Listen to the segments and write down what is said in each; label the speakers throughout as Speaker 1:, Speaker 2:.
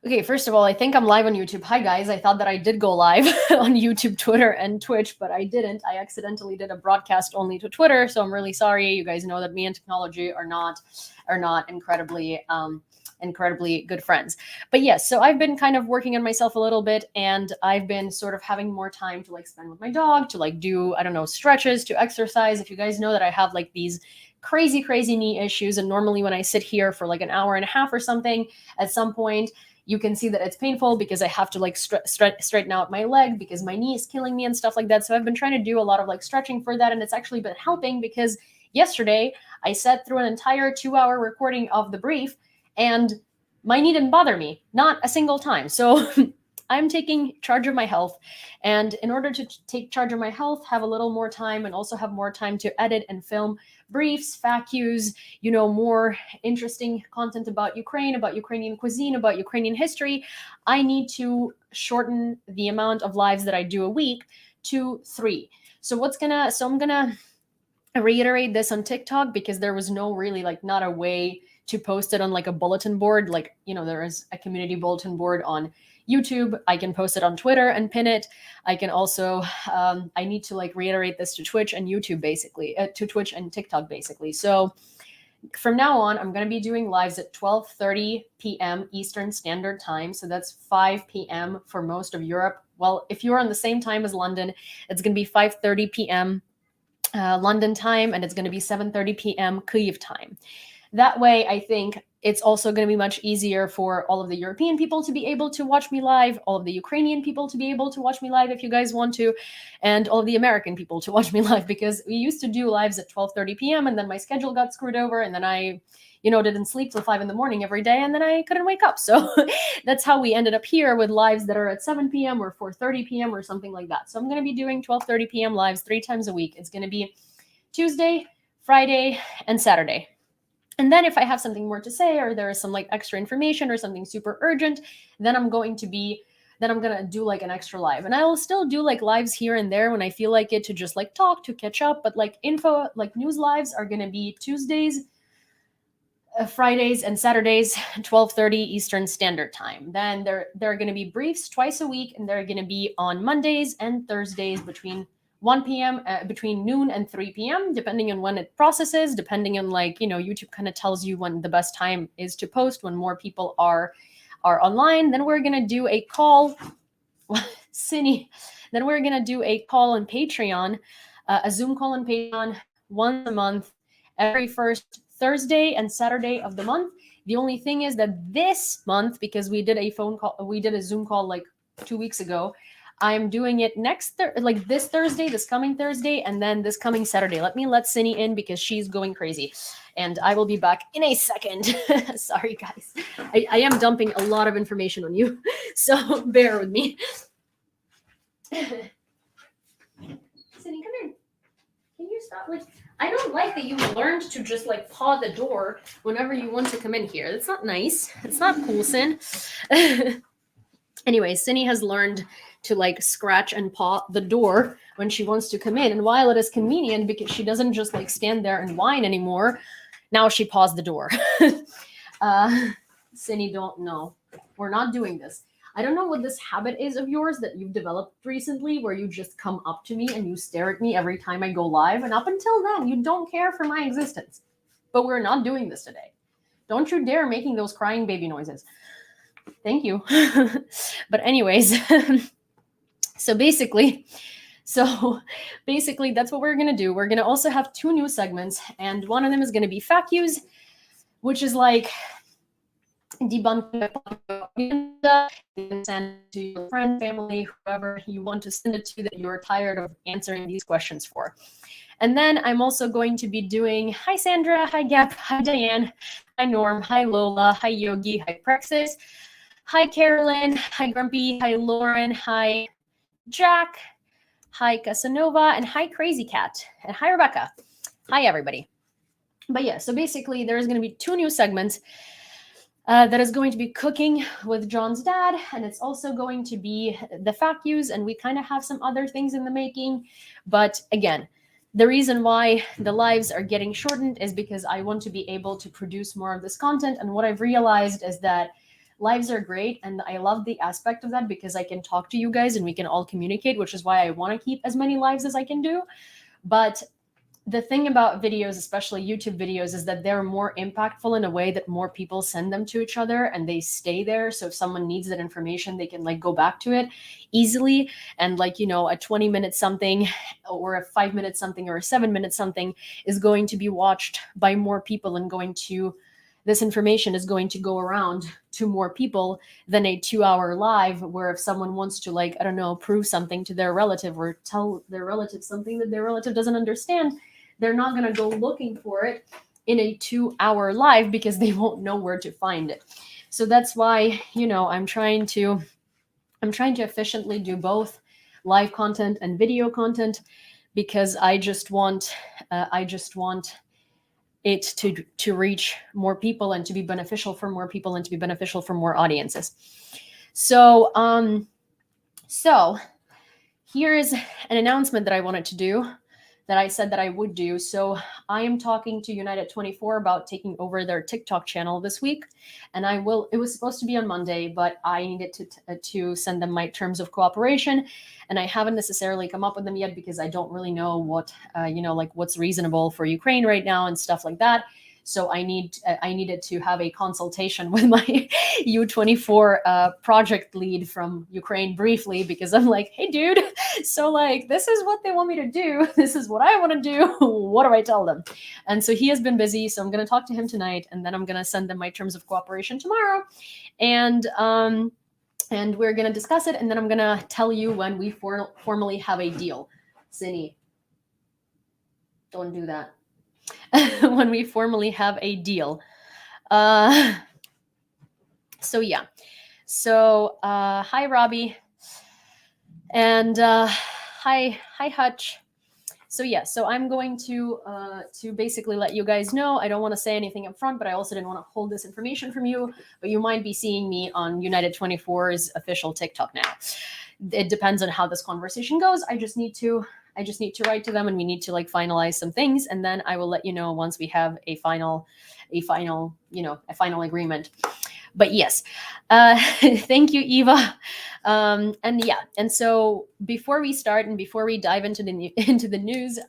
Speaker 1: Okay, first of all, I think I'm live on YouTube. Hi, guys. I thought that I did go live on YouTube, Twitter, and Twitch, but I didn't. I accidentally did a broadcast only to Twitter, so I'm really sorry. You guys know that me and technology are not incredibly good friends. But yes, so I've been kind of working on myself a little bit, and I've been sort of having more time to like spend with my dog, to like do, I don't know, stretches, to exercise. If you guys know that I have like these crazy knee issues, and normally when I sit here for like an hour and a half or something, at some point you can see that it's painful because I have to like straighten out my leg because my knee is killing me and stuff like that. So I've been trying to do a lot of like stretching for that, and it's actually been helping because yesterday I sat through an entire 2-hour recording of the brief, and my knee didn't bother me, not a single time. So I'm taking charge of my health, and in order to take charge of my health, have a little more time, and also have more time to edit and film briefs, FAQs, more interesting content about Ukraine, about Ukrainian cuisine, about Ukrainian history, I need to shorten the amount of lives that I do a week to 3. So I'm gonna reiterate this on TikTok because there was no really like not a way to post it on like a bulletin board. Like, there is a community bulletin board on YouTube. I can post it on Twitter and pin it. I can also, I need to like reiterate this to Twitch and YouTube basically, to Twitch and TikTok basically. So from now on, I'm going to be doing lives at 12:30 p.m. Eastern Standard Time. So that's 5 p.m. for most of Europe. Well, if you're on the same time as London, it's going to be 5:30 p.m. London time, and it's going to be 7:30 p.m. Kyiv time. That way, I think it's also going to be much easier for all of the European people to be able to watch me live, all of the Ukrainian people to be able to watch me live if you guys want to, and all of the American people to watch me live, because we used to do lives at 12:30 p.m. and then my schedule got screwed over, and then I didn't sleep till 5 a.m. every day, and then I couldn't wake up. So that's how we ended up here with lives that are at 7 p.m. or 4:30 p.m. or something like that. So I'm going to be doing 12:30 p.m. lives 3 times a week. It's going to be Tuesday, Friday, and Saturday. And then if I have something more to say, or there is some like extra information or something super urgent, then I'm going to do like an extra live. And I will still do like lives here and there when I feel like it, to just like talk, to catch up. But like news lives are going to be Tuesdays, Fridays, and Saturdays, 12:30 Eastern Standard Time. Then there are going to be briefs twice a week, and they're going to be on Mondays and Thursdays between 1 p.m. Between noon and 3 p.m., depending on when it processes, depending on YouTube kind of tells you when the best time is to post, when more people are online. Then we're going to do a call, Cine. Then we're going to do a call on Patreon, a Zoom call on Patreon once a month, every first Thursday and Saturday of the month. The only thing is that this month, because we did a Zoom call like 2 weeks ago, I'm doing it this coming Thursday, and then this coming Saturday. Let Cine in because she's going crazy, and I will be back in a second. Sorry, guys. I am dumping a lot of information on you, so bear with me. Cine, come here. Can you stop? I don't like that you learned to just paw the door whenever you want to come in here. That's not nice. It's not cool, Sin. Anyway, Cine has learned to scratch and paw the door when she wants to come in. And while it is convenient because she doesn't just stand there and whine anymore, now she paws the door. Cine, don't know. We're not doing this. I don't know what this habit is of yours that you've developed recently, where you just come up to me and you stare at me every time I go live. And up until then, you don't care for my existence. But we're not doing this today. Don't you dare making those crying baby noises. Thank you. But anyways, so basically, that's what we're going to do. We're going to also have 2 new segments, and one of them is going to be FAQs, which is debunking propaganda, send to your friend, family, whoever you want to send it to that you're tired of answering these questions for. And then I'm also going to be doing, hi Sandra, hi Gap, hi Diane, hi Norm, hi Lola, hi Yogi, hi Praxis, hi Carolyn, hi Grumpy, hi Lauren, hi Jack, hi Casanova, and hi Crazy Cat, and hi Rebecca. Hi everybody. But yeah, so basically there's going to be 2 new segments. That is going to be cooking with John's dad, and it's also going to be the FAQs, and we kind of have some other things in the making. But again, the reason why the lives are getting shortened is because I want to be able to produce more of this content. And what I've realized is that lives are great, and I love the aspect of that because I can talk to you guys and we can all communicate, which is why I want to keep as many lives as I can do. But the thing about videos, especially YouTube videos, is that they're more impactful in a way that more people send them to each other and they stay there. So if someone needs that information, they can like go back to it easily. And like, you know, a 20-minute something or a 5-minute something or a 7-minute something is going to be watched by more people, and this information is going to go around to more people than a 2-hour live, where if someone wants to, like, I don't know, prove something to their relative or tell their relative something that their relative doesn't understand, they're not going to go looking for it in a 2-hour live because they won't know where to find it. So that's why, you know, I'm trying to efficiently do both live content and video content, because I just want it to reach more people and to be beneficial for more people and to be beneficial for more audiences. So here is an announcement that I wanted to do, that I said that I would do. So I am talking to United 24 about taking over their TikTok channel this week. And it was supposed to be on Monday, but I needed to send them my terms of cooperation. And I haven't necessarily come up with them yet because I don't really know what, like what's reasonable for Ukraine right now and stuff like that. So I needed to have a consultation with my U24 project lead from Ukraine briefly, because I'm like, hey, dude, so like, this is what they want me to do. This is what I want to do. What do I tell them? And so he has been busy. So I'm going to talk to him tonight, and then I'm going to send them my terms of cooperation tomorrow. And we're going to discuss it. And then I'm going to tell you when we formally have a deal. Zinni, don't do that. When we formally have a deal. So yeah. So hi, Robbie. And hi Hutch. So yeah, so I'm going to basically let you guys know. I don't want to say anything up front, but I also didn't want to hold this information from you. But you might be seeing me on United 24's official TikTok now. It depends on how this conversation goes. I just need to write to them, and we need to like finalize some things, and then I will let you know once we have a final agreement. But yes, thank you, Eva. And so before we start and before we dive into the news,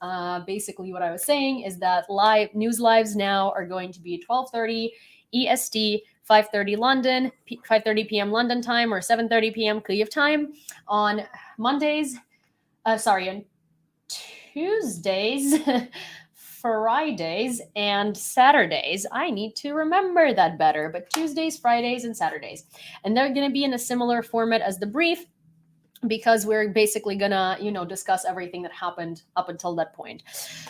Speaker 1: basically what I was saying is that news lives now are going to be 12:30 EST, 5:30 London, 5:30 p.m. London time, or 7:30 p.m. Kyiv time on Mondays. On Tuesdays, Fridays, and Saturdays. I need to remember that better, but Tuesdays, Fridays, and Saturdays. And they're going to be in a similar format as the brief, because we're basically gonna, discuss everything that happened up until that point.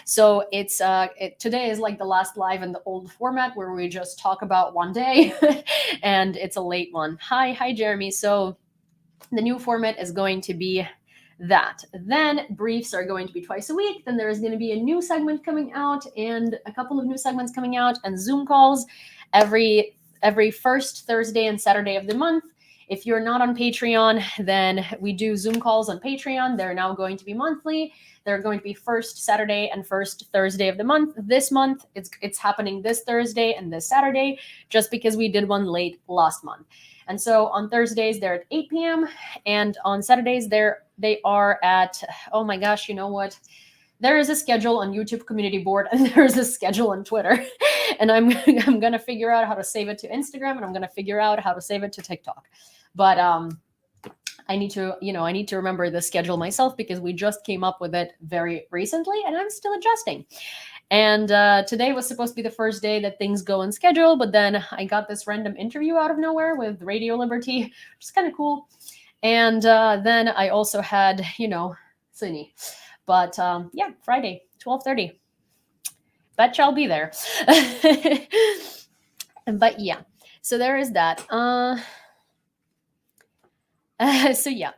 Speaker 1: So today is like the last live in the old format where we just talk about one day, and it's a late one. Hi, Jeremy. So the new format is going to be that. Then briefs are going to be twice a week. Then there is going to be a new segment coming out, and a couple of new segments coming out, and Zoom calls every first Thursday and Saturday of the month. If you're not on Patreon, then we do Zoom calls on Patreon. They're now going to be monthly. They're going to be first Saturday and first Thursday of the month. This month, it's happening this Thursday and this Saturday, just because we did one late last month. And so on Thursdays, they're at 8 p.m. And on Saturdays, they are at, oh my gosh, you know what? There is a schedule on YouTube community board, and there is a schedule on Twitter. And I'm going to figure out how to save it to Instagram, and I'm going to figure out how to save it to TikTok. But I need to remember the schedule myself, because we just came up with it very recently, and I'm still adjusting. And today was supposed to be the first day that things go on schedule, but then I got this random interview out of nowhere with Radio Liberty, which is kind of cool. And then I also had, Sydney. But yeah, Friday, 12:30. Bet I'll be there. But yeah, so there is that. So yeah.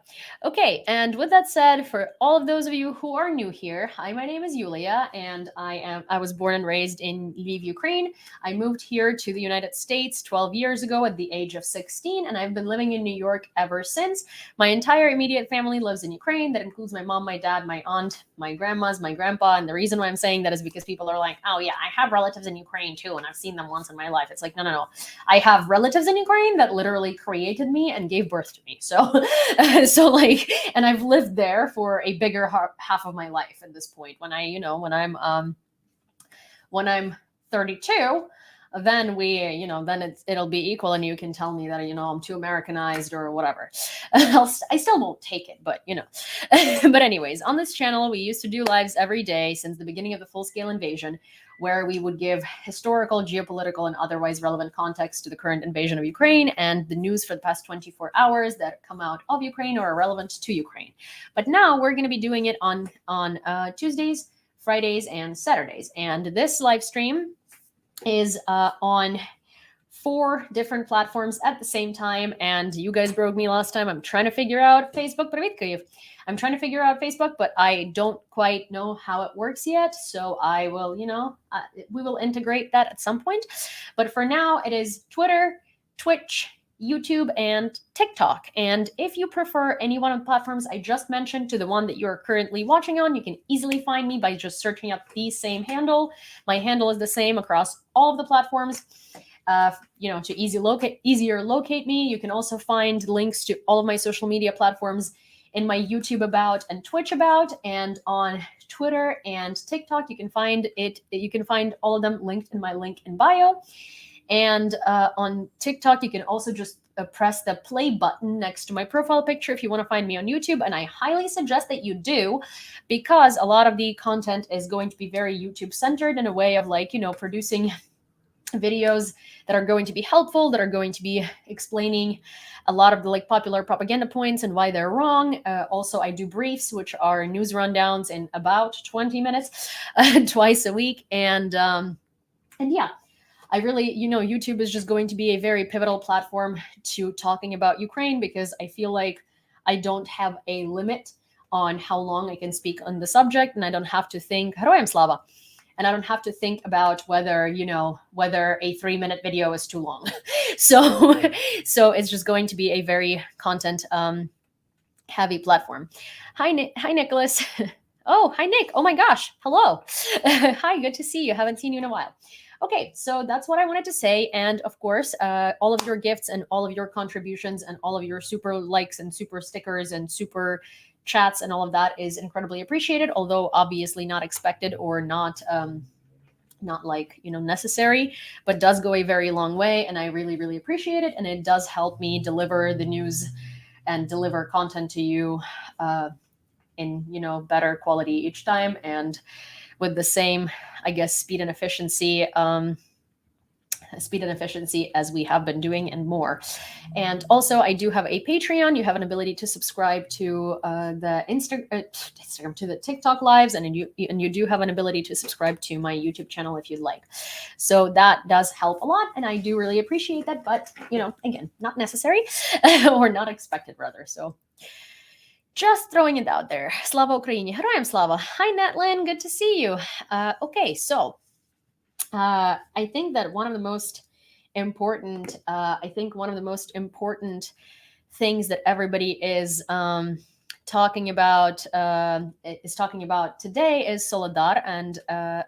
Speaker 1: Okay, and with that said, for all of those of you who are new here, hi, my name is Yulia, and I was born and raised in Lviv, Ukraine. I moved here to the United States 12 years ago at the age of 16, and I've been living in New York ever since. My entire immediate family lives in Ukraine. That includes my mom, my dad, my aunt, my grandmas, my grandpa. And the reason why I'm saying that is because people are like, "Oh yeah, I have relatives in Ukraine too, and I've seen them once in my life." It's like, no, no, no. I have relatives in Ukraine that literally created me and gave birth to me. So, so like, and I've lived there for a bigger half of my life at this point. When I'm 32, then it'll be equal, and you can tell me that I'm too Americanized or whatever. I still won't take it, but but anyways, on this channel we used to do lives every day since the beginning of the full-scale invasion, where we would give historical, geopolitical, and otherwise relevant context to the current invasion of Ukraine and the news for the past 24 hours that come out of Ukraine or are relevant to Ukraine. But now we're going to be doing it on Tuesdays, Fridays, and Saturdays. And this live stream is on 4 different platforms at the same time. And you guys broke me last time. I'm trying to figure out Facebook. I'm trying to figure out Facebook, but I don't quite know how it works yet. So I will, we will integrate that at some point. But for now, it is Twitter, Twitch, YouTube, and TikTok. And if you prefer any one of the platforms I just mentioned to the one that you're currently watching on, you can easily find me by just searching up the same handle. My handle is the same across all of the platforms. To easier locate me. You can also find links to all of my social media platforms in my YouTube about and Twitch about, and on Twitter and TikTok. You can find all of them linked in my link in bio. And on TikTok, you can also just press the play button next to my profile picture if you want to find me on YouTube. And I highly suggest that you do, because a lot of the content is going to be very YouTube centered in a way of producing videos that are going to be helpful, that are going to be explaining a lot of the popular propaganda points and why they're wrong. Also, I do briefs, which are news rundowns in about 20 minutes twice a week. And yeah, I really, YouTube is just going to be a very pivotal platform to talking about Ukraine, because I feel like I don't have a limit on how long I can speak on the subject, and I don't have to think, Heroyam Slava. And I don't have to think about whether a 3-minute video is too long. So it's just going to be a very content heavy platform. Hi, Nicholas. Oh, hi, Nick. Oh my gosh. Hello. Hi, good to see you. Haven't seen you in a while. Okay, so that's what I wanted to say. And of course, all of your gifts and all of your contributions and all of your super likes and super stickers and super chats and all of that is incredibly appreciated, although obviously not expected or not necessary, but does go a very long way. And I really, really appreciate it. And it does help me deliver the news and deliver content to you in better quality each time, and with the same, I guess, speed and efficiency as we have been doing, and more. And also, I do have a Patreon. You have an ability to subscribe to the Instagram, to the TikTok lives, and you do have an ability to subscribe to my YouTube channel if you'd like. So that does help a lot, and I do really appreciate that. But again, not necessary or not expected, rather. So just throwing it out there. Slava Ukraini. Heroyam Slava. Hi, Netlin. Good to see you. Okay, so I think that one of the most important things that everybody is talking about today is Soledar, and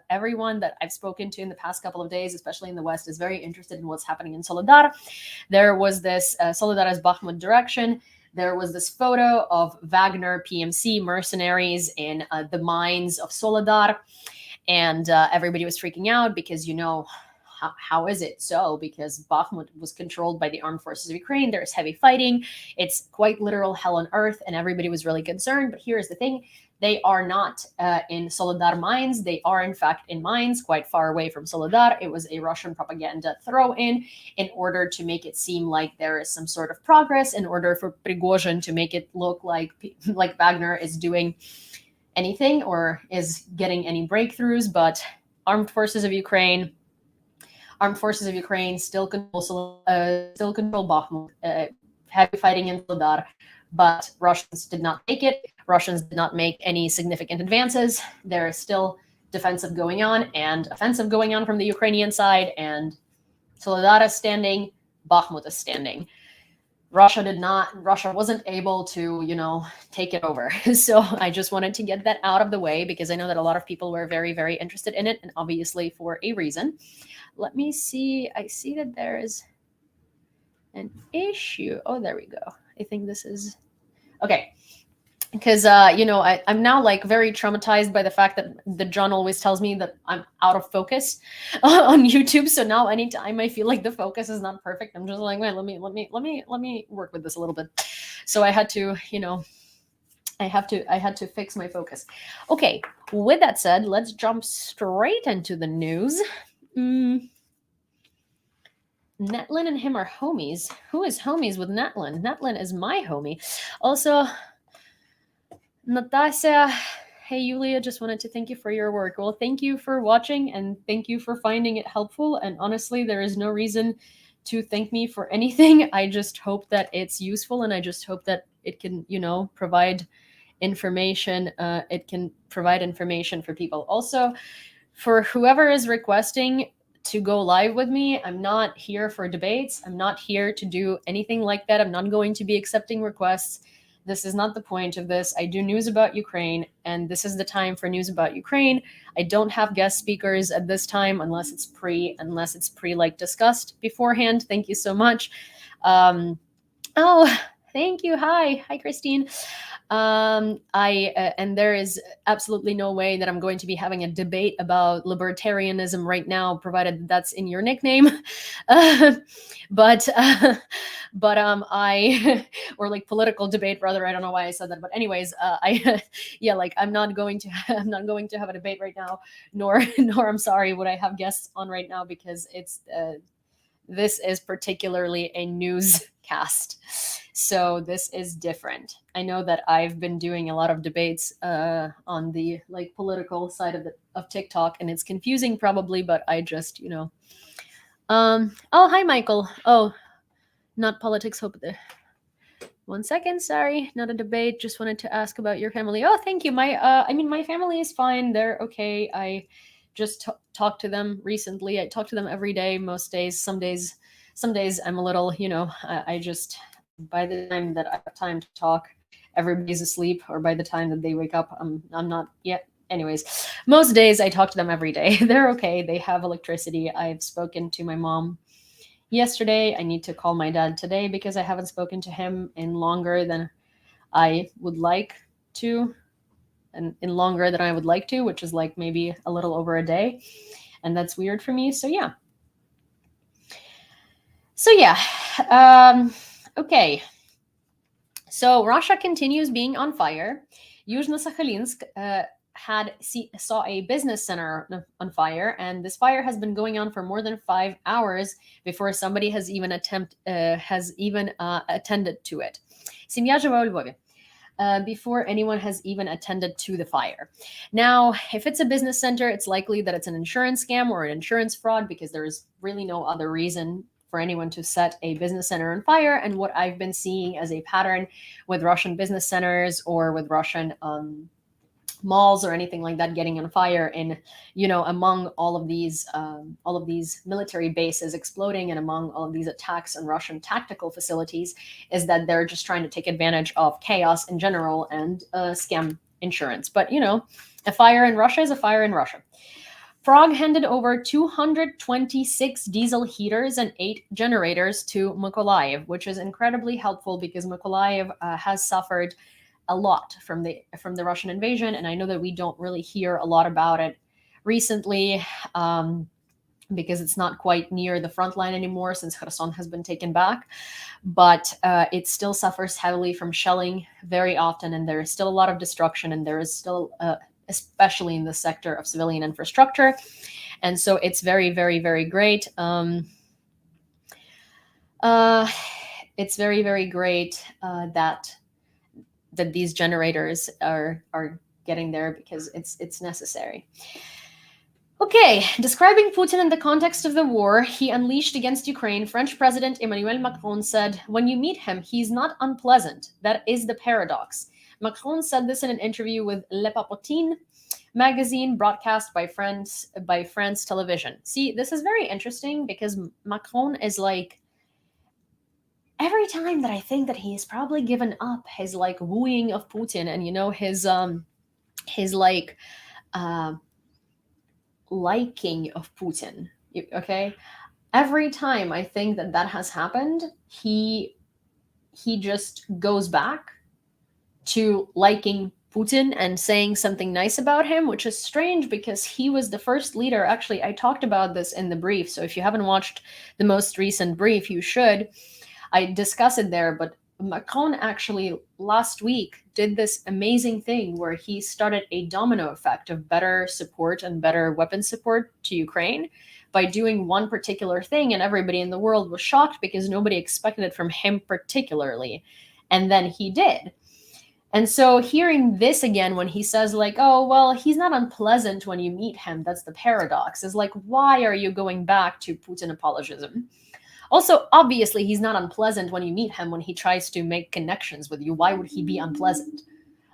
Speaker 1: everyone that I've spoken to in the past couple of days, especially in the West, is very interested in what's happening in Soledar. There was this Soledar as Bakhmut direction. There was this photo of Wagner PMC mercenaries in the mines of Soledar. And everybody was freaking out because, how is it so? Because Bakhmut was controlled by the armed forces of Ukraine. There's heavy fighting. It's quite literal hell on earth. And everybody was really concerned. But here's the thing. They are not in Soledar mines. They are, in fact, in mines quite far away from Soledar. It was a Russian propaganda throw-in order to make it seem like there is some sort of progress, in order for Prigozhin to make it look like Wagner is doing anything or is getting any breakthroughs. But armed forces of Ukraine still control Bakhmut, heavy fighting in Soledar. but Russians did not take it. Russians did not make any significant advances. There is still defensive going on and offensive going on from the Ukrainian side, and Soledar is standing, Bakhmut is standing. Russia wasn't able to, take it over. So I just wanted to get that out of the way because I know that a lot of people were very, very interested in it, and obviously for a reason. Let me see. I see that there is an issue. Oh, there we go. I think this is okay. Because I'm now like very traumatized by the fact that the John always tells me that I'm out of focus on YouTube. So now anytime I feel like the focus is not perfect, I'm just like, wait, let me work with this a little bit. So I had to, I had to fix my focus. Okay, with that said, let's jump straight into the news. Netlin and him are homies. Who is homies with Netlin? Netlin is my homie. Also, Natasha, hey Yulia, just wanted to thank you for your work. Well, thank you for watching and thank you for finding it helpful. And honestly, there is no reason to thank me for anything. I just hope that it's useful and I just hope that it can, provide information. It can provide information for people. Also, for whoever is requesting to go live with me, I'm not here for debates. I'm not here to do anything like that. I'm not going to be accepting requests. This is not the point of this. I do news about Ukraine, and this is the time for news about Ukraine. I don't have guest speakers at this time unless it's pre like discussed beforehand. Thank you so much. Oh, thank you. Hi, Christine. And there is absolutely no way that I'm going to be having a debate about libertarianism right now, provided that's in your nickname. But I or like political debate rather. I don't know why I said that, but anyways, I'm not going to have a debate right now, nor I'm sorry would I have guests on right now because it's this is particularly a newscast. So this is different. I know that I've been doing a lot of debates on the like political side of TikTok, and it's confusing probably, but I just, oh, hi, Michael. Oh, not politics. Hope there. 1 second. Sorry, not a debate. Just wanted to ask about your family. Oh, thank you. My family is fine. They're okay. I just talked to them recently. I talk to them every day, most days. Some days I'm a little, I just, by the time that I have time to talk, everybody's asleep, or by the time that they wake up, I'm not yet. Anyways, most days I talk to them every day. They're okay. They have electricity. I've spoken to my mom yesterday. I need to call my dad today because I haven't spoken to him in longer than I would like to, which is like maybe a little over a day. And that's weird for me. So yeah. Okay. So Russia continues being on fire. Yuzhno-Sakhalinsk saw a business center on fire, and this fire has been going on for more than 5 hours before somebody has even attended to it. Семья жива у Львове. Before anyone has even attended to the fire. Now, if it's a business center, it's likely that it's an insurance scam or an insurance fraud because there is really no other reason for anyone to set a business center on fire. And what I've been seeing as a pattern with Russian business centers or with Russian malls or anything like that getting on fire, and among all of these military bases exploding, and among all of these attacks on Russian tactical facilities, is that they're just trying to take advantage of chaos in general and scam insurance. But a fire in Russia is a fire in Russia. Prague handed over 226 diesel heaters and 8 generators to Mykolaiv, which is incredibly helpful because Mykolaiv has suffered a lot from the Russian invasion, and I know that we don't really hear a lot about it recently because it's not quite near the front line anymore since Kherson has been taken back, but it still suffers heavily from shelling very often, and there is still a lot of destruction, and there is still especially in the sector of civilian infrastructure, and so it's very, very, very great. It's very, very great that these generators are getting there because it's necessary. Okay, describing Putin in the context of the war he unleashed against Ukraine, French President Emmanuel Macron said, "When you meet him, he's not unpleasant. That is the paradox." Macron said this in an interview with Le Papotin magazine broadcast by France Television. See, this is very interesting because Macron is like, every time that I think that he's probably given up his like wooing of Putin and his like uh liking of Putin. Okay, every time I think that that has happened, he just goes back to liking Putin and saying something nice about him, which is strange because he was the first leader. Actually, I talked about this in the brief, so if you haven't watched the most recent brief, you should. I discuss it there, but Macron actually last week did this amazing thing where he started a domino effect of better support and better weapon support to Ukraine by doing one particular thing, and everybody in the world was shocked because nobody expected it from him particularly. And then he did. And so hearing this again when he says like, "Oh, well, he's not unpleasant when you meet him. That's the paradox." Is like, why are you going back to Putin apologism? Also, obviously, he's not unpleasant when you meet him when he tries to make connections with you. Why would he be unpleasant?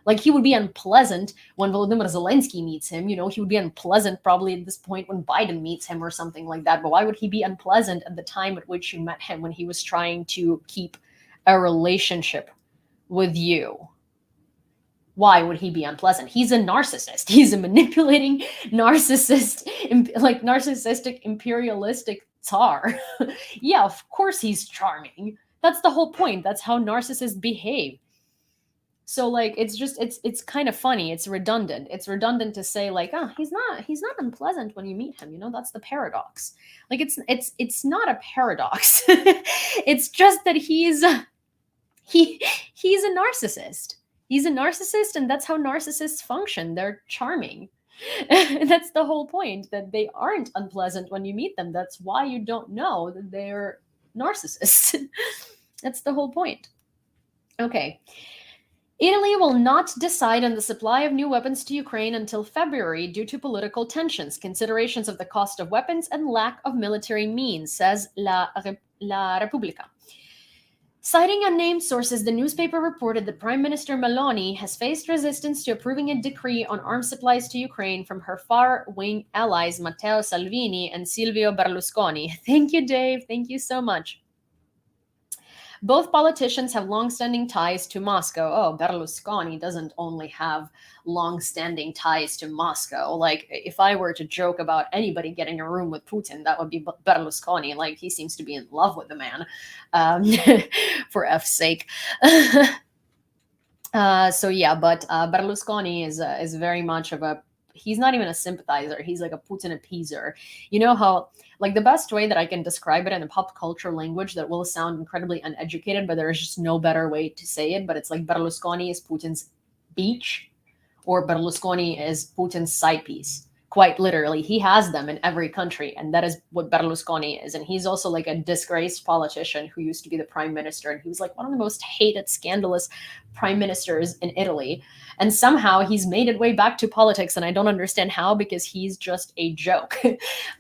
Speaker 1: Like, he would be unpleasant when Volodymyr Zelensky meets him. You know, he would be unpleasant probably at this point when Biden meets him or something like that. But why would he be unpleasant at the time at which you met him when he was trying to keep a relationship with you? Why would he be unpleasant? He's a narcissist. He's a manipulating narcissist, like narcissistic imperialistic tsar. Yeah, of course he's charming. That's the whole point. That's how narcissists behave. So like it's kind of funny. It's redundant. It's redundant to say like, "Oh, he's not unpleasant when you meet him." You know, that's the paradox. Like it's not a paradox. It's just that he he's a narcissist. He's a narcissist, and that's how narcissists function. They're charming. That's the whole point, that they aren't unpleasant when you meet them. That's why you don't know that they're narcissists. That's the whole point. Okay. Italy will not decide on the supply of new weapons to Ukraine until February due to political tensions, considerations of the cost of weapons, and lack of military means, says La Repubblica. Citing unnamed sources, the newspaper reported that Prime Minister Meloni has faced resistance to approving a decree on arms supplies to Ukraine from her far-wing allies Matteo Salvini and Silvio Berlusconi. Thank you, Dave. Thank you so much. Both politicians have long-standing ties to Moscow. Oh, Berlusconi doesn't only have long-standing ties to Moscow. Like, if I were to joke about anybody getting a room with Putin, that would be Berlusconi. Like, he seems to be in love with the man, for F's sake. So yeah, but Berlusconi is very much of a, he's not even a sympathizer. He's like a Putin appeaser. You know how, like, the best way that I can describe it in a pop culture language that will sound incredibly uneducated, but there is just no better way to say it. But it's like Berlusconi is Putin's beach, or Berlusconi is Putin's side piece. Quite literally, he has them in every country, and that is what Berlusconi is. And he's also like a disgraced politician who used to be the prime minister, and he was like one of the most hated, scandalous prime ministers in Italy. And somehow he's made his way back to politics, and I don't understand how, because he's just a joke.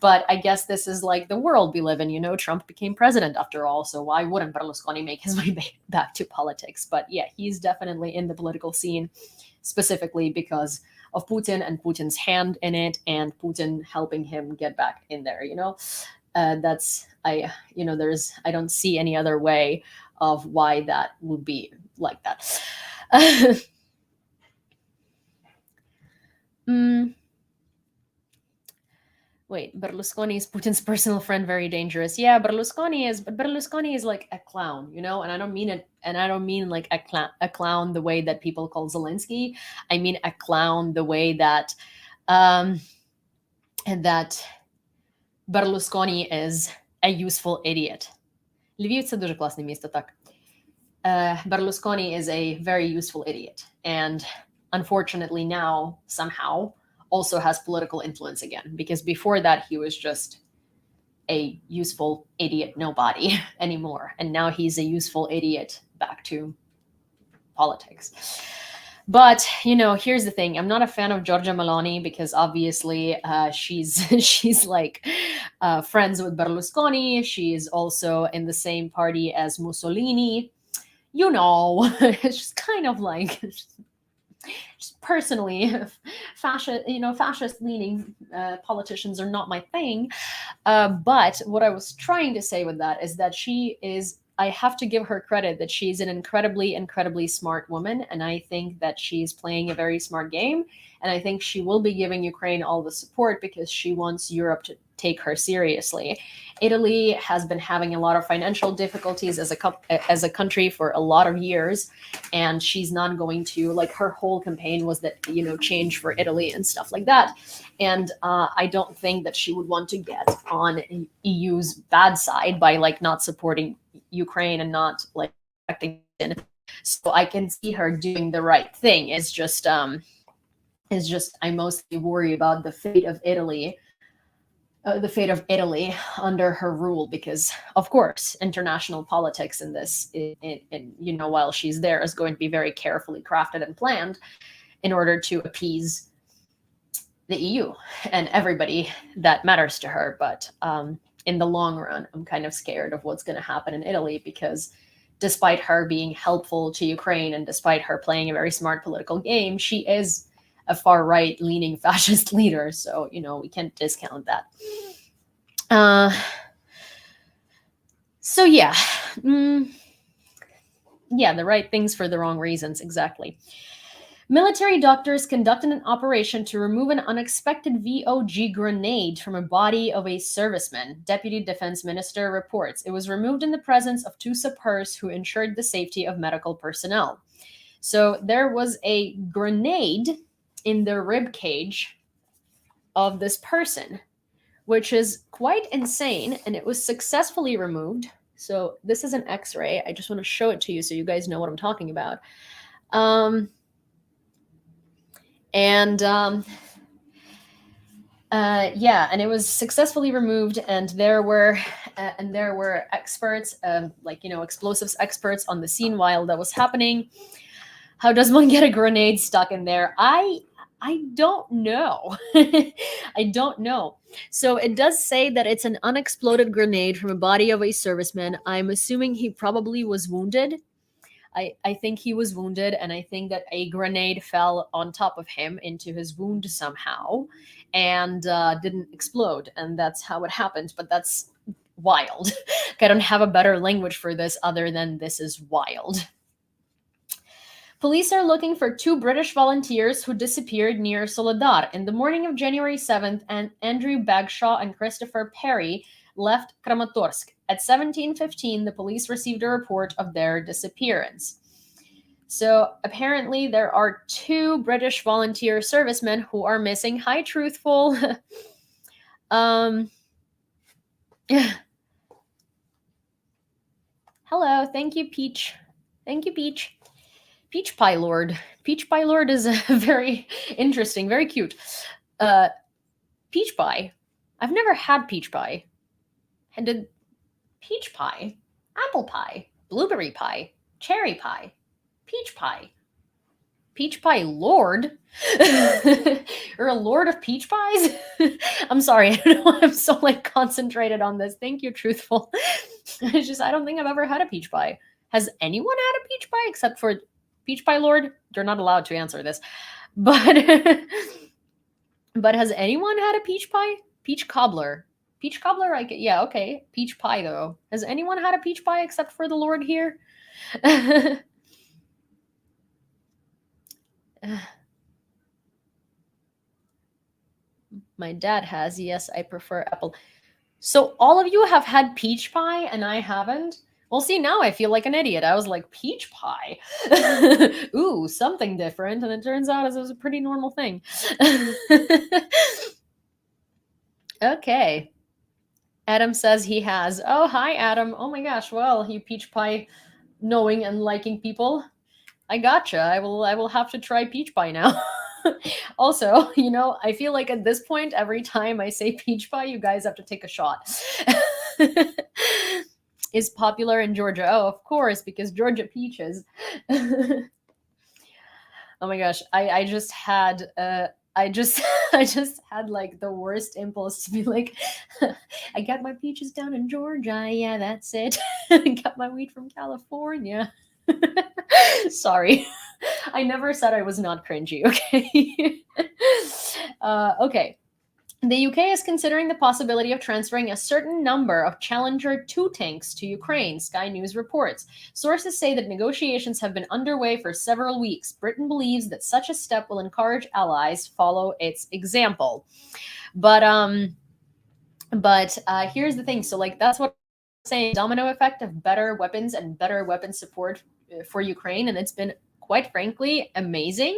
Speaker 1: But I guess this is like the world we live in. You know, Trump became president after all, so why wouldn't Berlusconi make his way back to politics? But yeah, he's definitely in the political scene, specifically because of Putin and Putin's hand in it, and Putin helping him get back in there. You know, that's I. You know, I don't see any other way of why that would be like that. Wait, Berlusconi is Putin's personal friend, very dangerous. Yeah, Berlusconi is, but Berlusconi is like a clown, you know, and I don't mean it, and I don't mean like a clown the way that people call Zelensky. I mean a clown the way that, and that Berlusconi is a useful idiot. Lviv – це дуже класне місто, так. Berlusconi is a very useful idiot, and unfortunately now somehow also has political influence again, because before that he was just a useful idiot nobody anymore, and now he's a useful idiot back to politics. But here's the thing: I'm not a fan of Giorgia Meloni because obviously she's she's like friends with Berlusconi. She's also in the same party as Mussolini. It's just kind of like just personally, fascist leaning politicians are not my thing. But what I was trying to say with that is that I have to give her credit that she's an incredibly, incredibly smart woman. And I think that she's playing a very smart game. And I think she will be giving Ukraine all the support because she wants Europe to take her seriously. Italy has been having a lot of financial difficulties as a country for a lot of years, and she's not going to, like, her whole campaign was that change for Italy and stuff like that. And I don't think that she would want to get on EU's bad side by like not supporting Ukraine and not like acting in. So I can see her doing the right thing. It's just I mostly worry about the fate of Italy. The fate of Italy under her rule, because of course international politics in this, while she's there, is going to be very carefully crafted and planned in order to appease the EU and everybody that matters to her. But in the long run, I'm kind of scared of what's going to happen in Italy, because despite her being helpful to Ukraine and despite her playing a very smart political game, she is a far right leaning fascist leader. So, we can't discount that. So yeah. Yeah, the right things for the wrong reasons. Exactly. Military doctors conducted an operation to remove an unexpected VOG grenade from a body of a serviceman, Deputy Defense Minister reports. It was removed in the presence of two sappers who ensured the safety of medical personnel. So there was a grenade in the rib cage of this person, which is quite insane, and it was successfully removed. So this is an X-ray. I just want to show it to you so you guys know what I'm talking about. And it was successfully removed, and there were experts, explosives experts on the scene while that was happening. How does one get a grenade stuck in there? I don't know. I don't know. So it does say that it's an unexploded grenade from a body of a serviceman. I'm assuming he probably was wounded. I think he was wounded, and I think that a grenade fell on top of him into his wound somehow and didn't explode. And that's how it happened. But that's wild. I don't have a better language for this other than this is wild. Police are looking for two British volunteers who disappeared near Soledar. In the morning of January 7th, and Andrew Bagshaw and Christopher Perry left Kramatorsk. At 17:15, the police received a report of their disappearance. So apparently there are two British volunteer servicemen who are missing. Hi, Truthful. Hello, thank you, Peach. Thank you, Peach. Peach Pie Lord. Peach Pie Lord is very interesting, very cute. Peach pie. I've never had peach pie. And did peach pie, apple pie, blueberry pie, cherry pie, peach pie. Peach Pie Lord? You're a lord of peach pies? I'm sorry. I don't know why I'm so concentrated on this. Thank you, Truthful. I don't think I've ever had a peach pie. Has anyone had a peach pie except for Peach Pie Lord? You're not allowed to answer this. But has anyone had a peach pie? Peach cobbler. Peach cobbler? Yeah, okay. Peach pie, though. Has anyone had a peach pie except for the Lord here? My dad has. Yes, I prefer apple. So all of you have had peach pie and I haven't? Well, see, now I feel like an idiot. I was like, peach pie? Ooh, something different. And it turns out it was a pretty normal thing. Okay. Adam says he has. Oh, hi, Adam. Oh my gosh. Well, you peach pie knowing and liking people. I gotcha. I will have to try peach pie now. Also, I feel like at this point, every time I say peach pie, you guys have to take a shot. Is popular in Georgia. Oh, of course, because Georgia peaches. Oh my gosh, I just had I just I just had like the worst impulse to be like, I got my peaches down in Georgia. Yeah, that's it. Got my weed from California. Sorry. I never said I was not cringy, okay? Okay. The UK is considering the possibility of transferring a certain number of Challenger 2 tanks to Ukraine, Sky News reports. Sources say that negotiations have been underway for several weeks. Britain believes that such a step will encourage allies follow its example. But here's the thing. So like that's what I'm saying, domino effect of better weapons and better weapon support for Ukraine, and it's been quite frankly amazing.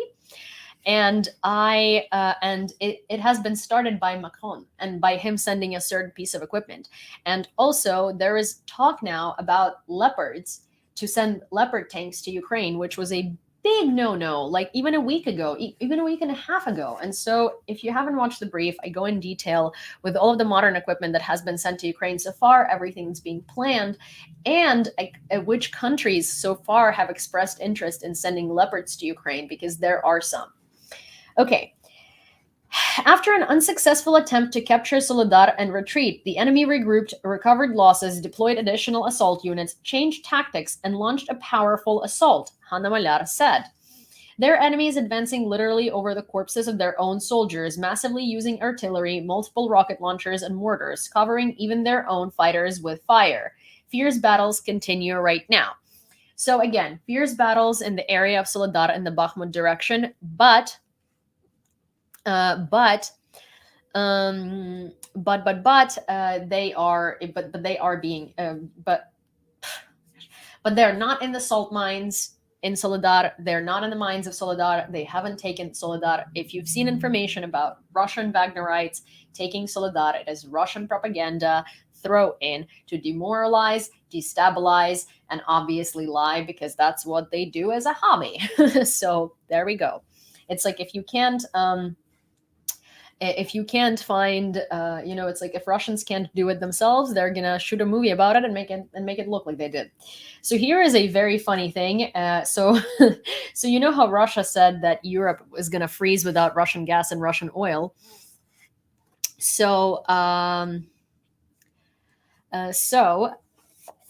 Speaker 1: And it has been started by Macron and by him sending a certain piece of equipment. And also there is talk now about leopards, to send leopard tanks to Ukraine, which was a big no like even a week ago, even a week and a half ago. And so if you haven't watched the brief, I go in detail with all of the modern equipment that has been sent to Ukraine so far, everything's being planned, and which countries so far have expressed interest in sending leopards to Ukraine, because there are some. Okay. After an unsuccessful attempt to capture Soledar and retreat, the enemy regrouped, recovered losses, deployed additional assault units, changed tactics, and launched a powerful assault, Hanna Malar said. Their enemies advancing literally over the corpses of their own soldiers, massively using artillery, multiple rocket launchers, and mortars, covering even their own fighters with fire. Fierce battles continue right now. So again, fierce battles in the area of Soledar and the Bakhmut direction, but they are being but they're not in the salt mines in Soledar. They're not in the mines of Soledar. They haven't taken Soledar. If you've seen information about Russian Wagnerites taking Soledar, it is Russian propaganda throw in to demoralize, destabilize, and obviously lie, because that's what they do as a hobby. So there we go. It's like if you can't find, it's like if Russians can't do it themselves, they're gonna shoot a movie about it and make it look like they did. So here is a very funny thing. So you know how Russia said that Europe was gonna freeze without Russian gas and Russian oil. So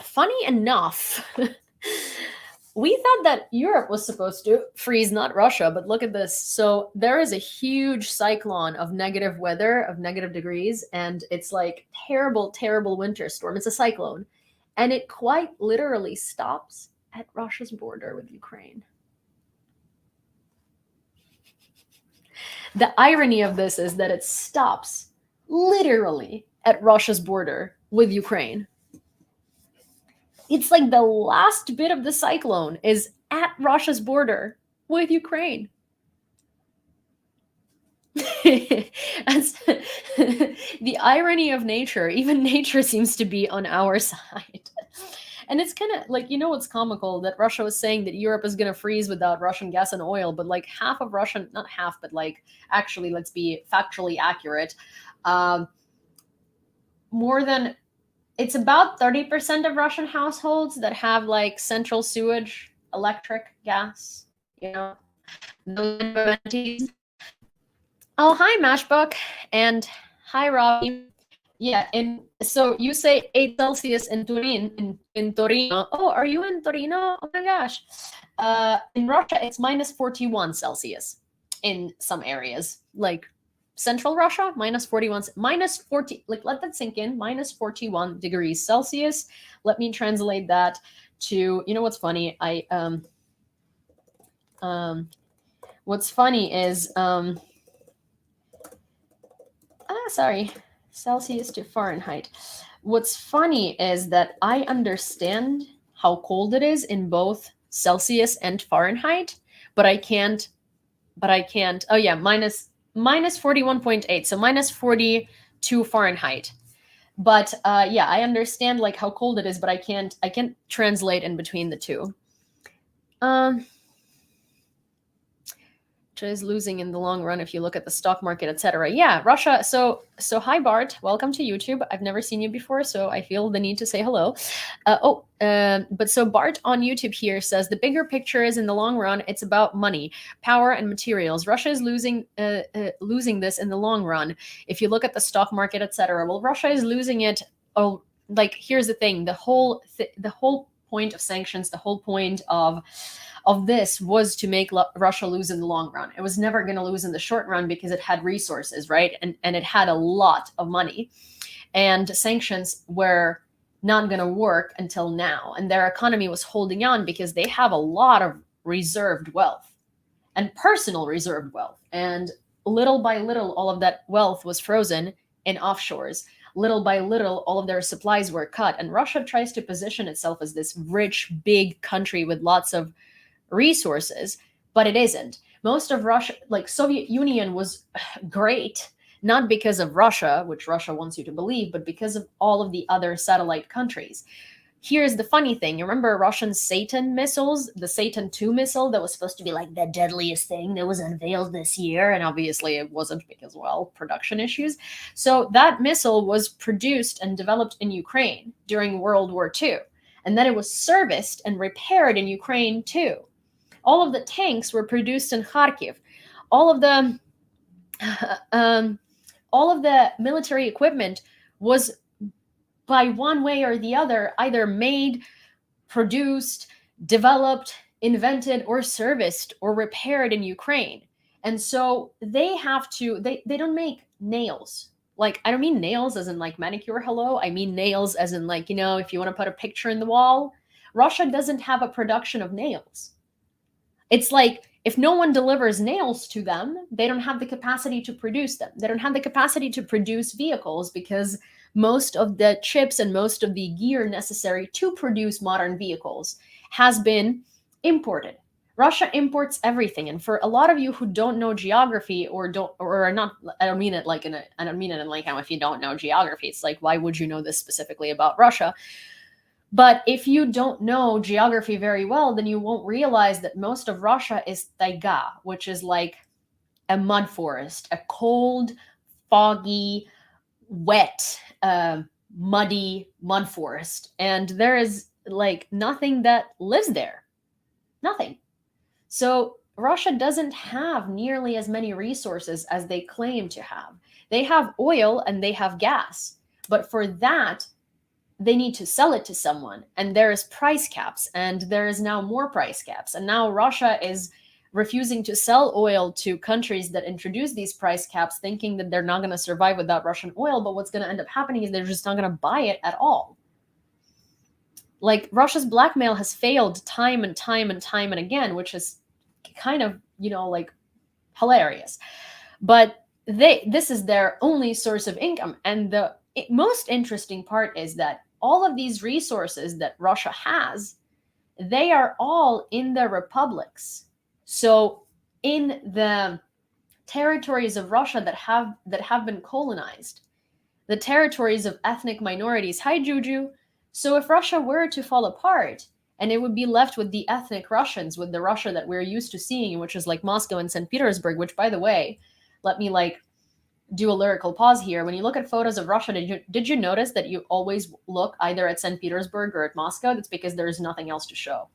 Speaker 1: funny enough. We thought that Europe was supposed to freeze, not Russia, but look at this. So there is a huge cyclone of negative weather, of negative degrees, and it's like terrible, terrible winter storm. It's a cyclone. And it quite literally stops at Russia's border with Ukraine. The irony of this is that it stops literally at Russia's border with Ukraine. It's like the last bit of the cyclone is at Russia's border with Ukraine. The irony of nature, even nature seems to be on our side. And it's kind of like, what's comical, that Russia was saying that Europe is going to freeze without Russian gas and oil, but like half of Russian, not half, but like actually, let's be factually accurate, more than, it's about 30% of Russian households that have like central sewage, electric, gas, those amenities. Oh, hi, Mashbook, and hi, Robbie. Yeah, so you say 8 Celsius in Turin, in Torino. Oh, are you in Torino? Oh my gosh. In Russia, it's minus 41 Celsius in some areas, like Central Russia, minus 41, minus 40, like let that sink in, minus 41 degrees Celsius. Let me translate that to, what's funny? What's funny is, Celsius to Fahrenheit. What's funny is that I understand how cold it is in both Celsius and Fahrenheit, but I can't, oh yeah, minus 41.8, so minus 42 Fahrenheit. But yeah, I understand like how cold it is, but I can't translate in between the two. Russia is losing in the long run if you look at the stock market, etc. Yeah, Russia. So hi Bart, welcome to YouTube. I've never seen you before, so I feel the need to say hello. But so Bart on YouTube here says the bigger picture is in the long run, it's about money, power, and materials. Russia is losing this in the long run. If you look at the stock market, etc. Well, Russia is losing it. Oh, like here's the thing: the whole point of sanctions, the whole point of this was to make Russia lose in the long run. It was never going to lose in the short run because it had resources, right? And it had a lot of money. And sanctions were not going to work until now. And their economy was holding on because they have a lot of reserved wealth and personal reserved wealth. And little by little, all of that wealth was frozen in offshores. Little by little, all of their supplies were cut. And Russia tries to position itself as this rich, big country with lots of resources, but it isn't. Most of Russia, like Soviet Union, was great, not because of Russia, which Russia wants you to believe, but because of all of the other satellite countries. Here's the funny thing. You remember Russian Satan missiles, the Satan 2 missile that was supposed to be like the deadliest thing that was unveiled this year? And obviously it wasn't because, well, production issues. So that missile was produced and developed in Ukraine during World War II. And then it was serviced and repaired in Ukraine too. All of the tanks were produced in Kharkiv. All of the military equipment was, by one way or the other, either made, produced, developed, invented, or serviced or repaired in Ukraine. And so they have to, they don't make nails. Like, I don't mean nails as in like manicure, hello. I mean nails as in like, if you want to put a picture in the wall. Russia doesn't have a production of nails. It's like if no one delivers nails to them, they don't have the capacity to produce them. They don't have the capacity to produce vehicles because most of the chips and most of the gear necessary to produce modern vehicles has been imported. Russia imports everything. And for a lot of you who don't know geography or are not, I don't mean it like how if you don't know geography, it's like, why would you know this specifically about Russia? But if you don't know geography very well, then you won't realize that most of Russia is taiga, which is like a mud forest, a cold, foggy, wet, muddy mud forest. And there is like nothing that lives there. Nothing. So Russia doesn't have nearly as many resources as they claim to have. They have oil and they have gas. But for that, they need to sell it to someone, and there is price caps, and there is now more price caps. And now Russia is refusing to sell oil to countries that introduce these price caps, thinking that they're not going to survive without Russian oil. But what's going to end up happening is they're just not going to buy it at all. Like Russia's blackmail has failed time and time and time and again, which is kind of, like hilarious. But this is their only source of income. And the most interesting part is that all of these resources that Russia has, they are all in the republics. So in the territories of Russia that have been colonized, the territories of ethnic minorities. Hi, Juju. So if Russia were to fall apart, and it would be left with the ethnic Russians, with the Russia that we're used to seeing, which is like Moscow and St. Petersburg, which, by the way, let me do a lyrical pause here. When you look at photos of Russia, did you notice that you always look either at St. Petersburg or at Moscow? That's because there's nothing else to show.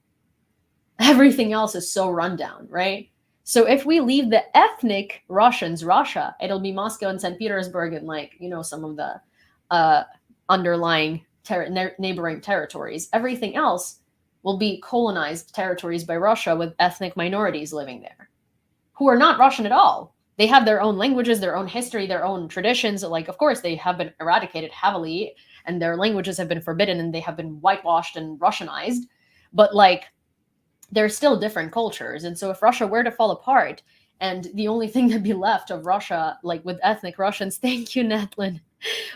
Speaker 1: Everything else is so rundown, right? So if we leave the ethnic Russians Russia, it'll be Moscow and St. Petersburg and some of the underlying neighboring territories. Everything else will be colonized territories by Russia with ethnic minorities living there who are not Russian at all. They have their own languages, their own history, their own traditions. Like, of course, they have been eradicated heavily and their languages have been forbidden and they have been whitewashed and Russianized. But they're still different cultures. And so if Russia were to fall apart and the only thing that'd be left of Russia, with ethnic Russians, thank you, Netlin,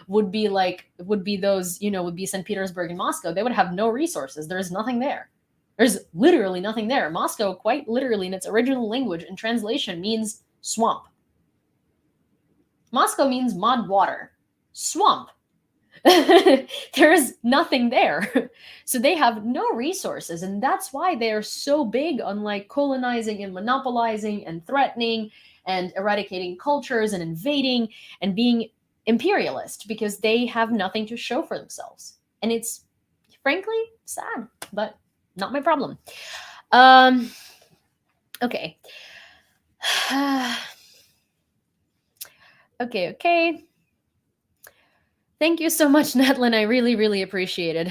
Speaker 1: would be those, would be St. Petersburg and Moscow, they would have no resources. There's nothing there. There's literally nothing there. Moscow, quite literally in its original language and translation, means swamp. Moscow means mud water. Swamp. There's nothing there. So they have no resources. And that's why they are so big on like colonizing and monopolizing and threatening and eradicating cultures and invading and being imperialist, because they have nothing to show for themselves. And it's frankly sad, but not my problem. Okay. Okay. Thank you so much, Netlin. I really, really appreciate it.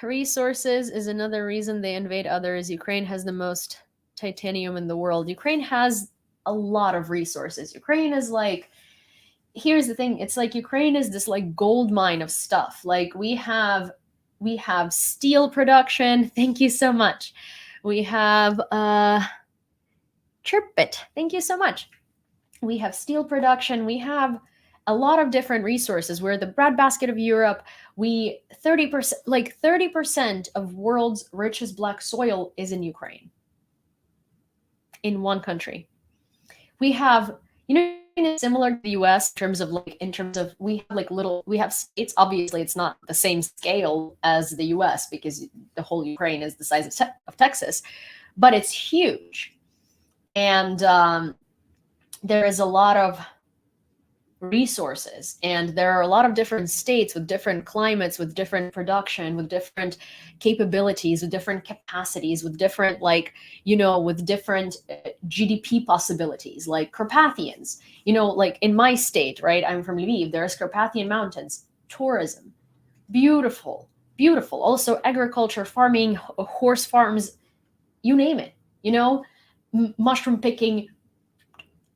Speaker 1: Resources is another reason they invade others. Ukraine has the most titanium in the world. Ukraine has a lot of resources. Ukraine is like, here's the thing, it's like Ukraine is this like gold mine of stuff. Like we have steel production. Thank you so much. We have Chirpit. Thank you so much. We have steel production. We have a lot of different resources. We're the breadbasket of Europe. 30% of world's richest black soil is in Ukraine. In one country. We have, similar to the US in terms of we have states. Obviously it's not the same scale as the US because the whole Ukraine is the size of Texas, but it's huge. And there is a lot of resources, and there are a lot of different states with different climates, with different production, with different capabilities, with different capacities, with different with different GDP possibilities, like Carpathians. Like in my state, right? I'm from Lviv. There's Carpathian Mountains, tourism, beautiful. Also agriculture, farming, horse farms, you name it. Mushroom picking.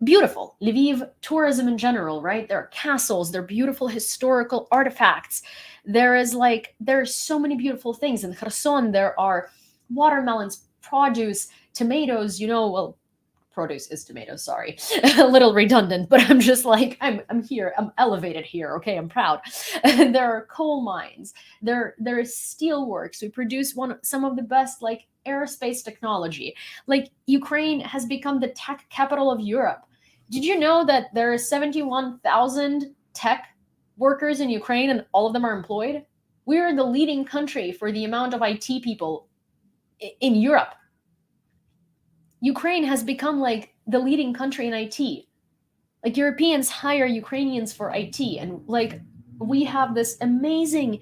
Speaker 1: Beautiful. Lviv, tourism in general, right? There are castles, there are beautiful historical artifacts. There's so many beautiful things. In Kherson, there are watermelons, produce, tomatoes, produce is tomatoes, sorry. A little redundant, but I'm just like, I'm here, I'm elevated here, okay, I'm proud. There are coal mines, there is steelworks. We produce some of the best aerospace technology. Ukraine has become the tech capital of Europe. Did you know that there are 71,000 tech workers in Ukraine and all of them are employed? We are the leading country for the amount of IT people in Europe. Ukraine has become the leading country in IT. Europeans hire Ukrainians for IT, and we have this amazing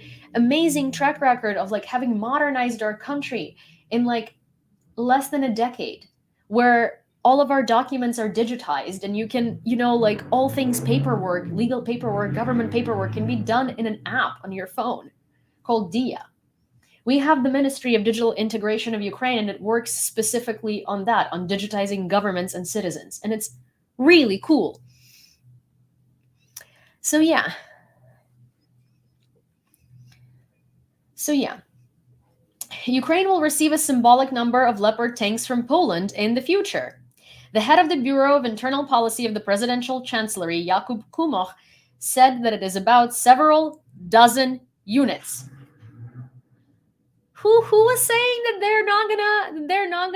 Speaker 1: track record of having modernized our country in less than a decade, where all of our documents are digitized and you can, all things paperwork, legal paperwork, government paperwork can be done in an app on your phone called Dia. We have the Ministry of Digital Integration of Ukraine, and it works specifically on that, on digitizing governments and citizens. And it's really cool. So yeah. Ukraine will receive a symbolic number of Leopard tanks from Poland in the future. The head of the Bureau of Internal Policy of the Presidential Chancellery, Jakub Kumoch, said that it is about several dozen units. Who was saying that they're not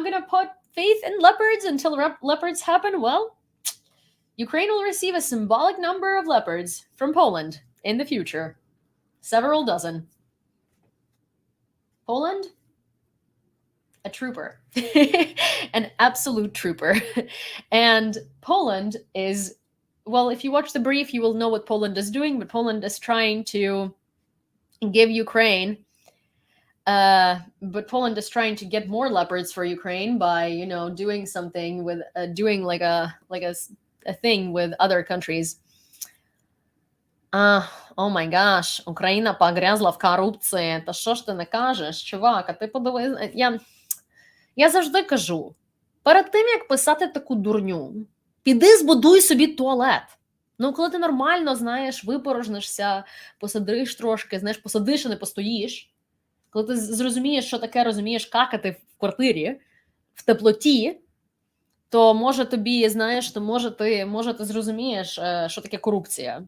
Speaker 1: gonna put faith in leopards until leopards happen? Well, Ukraine will receive a symbolic number of leopards from Poland in the future. Several dozen. Poland? A trooper. An absolute trooper. And Poland is, well, if you watch the brief, you will know what Poland is doing, but Poland is trying to give Ukraine, but Poland is trying to get more leopards for Ukraine by, doing something with, doing a thing with other countries. О май гаш, Україна погрязла в корупції. Та що ж ти не кажеш, чувак? А ти подивись, я завжди кажу, перед тим, як писати таку дурню, піди збудуй собі туалет. Коли ти нормально, випорожнишся, посидиш трошки, посидиш, а не постоїш, коли ти зрозумієш, що таке, розумієш, какати в квартирі, в теплоті, то може тобі, може ти зрозумієш, що таке корупція.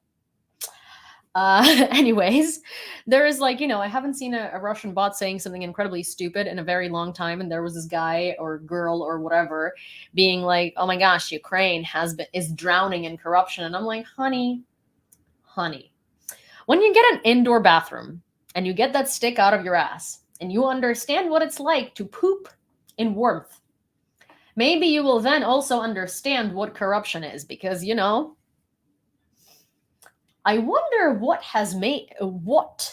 Speaker 1: Anyways, there is like, I haven't seen a Russian bot saying something incredibly stupid in a very long time. And there was this guy or girl or whatever being like, oh my gosh, Ukraine is drowning in corruption. And I'm like, honey, when you get an indoor bathroom and you get that stick out of your ass and you understand what it's like to poop in warmth, maybe you will then also understand what corruption is, because, I wonder what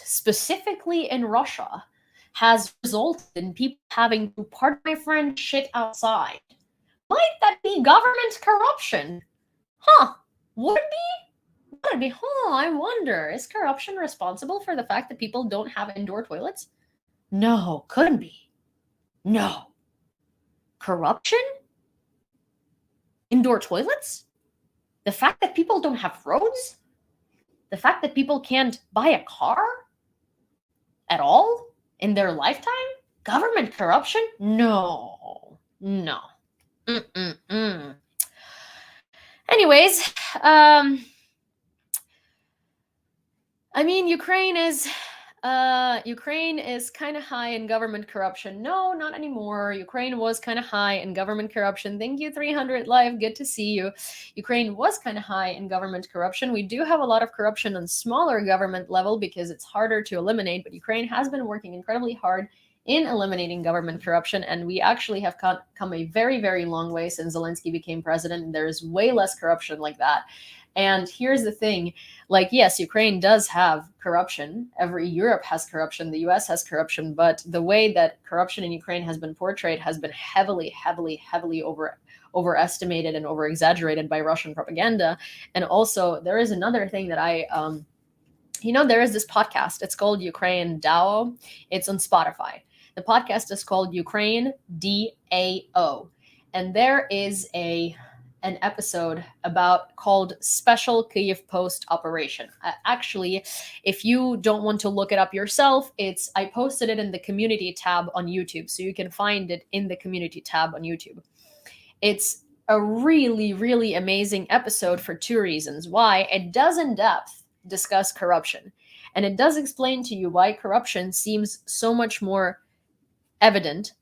Speaker 1: specifically in Russia has resulted in people having to, pardon my French, shit outside. Might that be government corruption? Huh? Would it be? Would it be? Huh, I wonder. Is corruption responsible for the fact that people don't have indoor toilets? No, couldn't be. No. Corruption? Indoor toilets? The fact that people don't have roads? The fact that people can't buy a car at all in their lifetime? Government corruption? No. Anyways, I mean, Ukraine is kind of high in government corruption. No, not anymore. Ukraine was kind of high in government corruption. Thank you, 300 Live. Good to see you. Ukraine was kind of high in government corruption. We do have a lot of corruption on smaller government level because it's harder to eliminate, but Ukraine has been working incredibly hard in eliminating government corruption, and we actually have come a very, very long way since Zelensky became president. There's way less corruption like that. And here's the thing, like, yes, Ukraine does have corruption. Europe has corruption. The US has corruption. But the way that corruption in Ukraine has been portrayed has been heavily overestimated and over-exaggerated by Russian propaganda. And also, there is another thing that there is this podcast. It's called Ukraine DAO. It's on Spotify. The podcast is called Ukraine DAO. And there is an episode called Special Kyiv Post Operation. Actually, if you don't want to look it up yourself, I posted it in the community tab on YouTube, so you can find it in the community tab on YouTube. It's a really, really amazing episode for two reasons. Why? It does in depth discuss corruption, and it does explain to you why corruption seems so much more evident.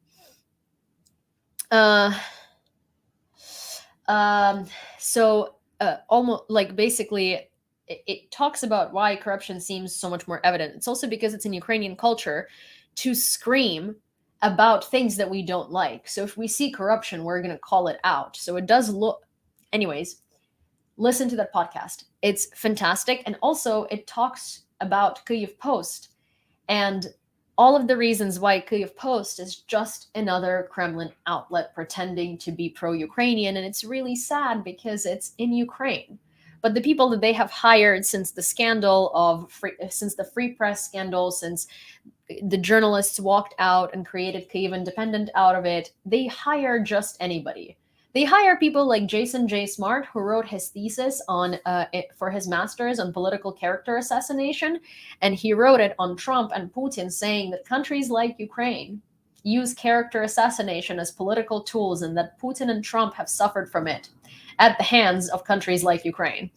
Speaker 1: Almost like basically it talks about why corruption seems so much more evident. It's also because it's in Ukrainian culture to scream about things that we don't like. So if we see corruption, we're going to call it out. So it does look, anyways, listen to that podcast. It's fantastic. And also it talks about Kyiv Post and all of the reasons why Kyiv Post is just another Kremlin outlet pretending to be pro-Ukrainian. And it's really sad because it's in Ukraine. But the people that they have hired since the free press scandal, since the journalists walked out and created Kyiv Independent out of it, they hire just anybody. They hire people like Jason J. Smart, who wrote his thesis for his master's on political character assassination, and he wrote it on Trump and Putin, saying that countries like Ukraine use character assassination as political tools and that Putin and Trump have suffered from it at the hands of countries like Ukraine.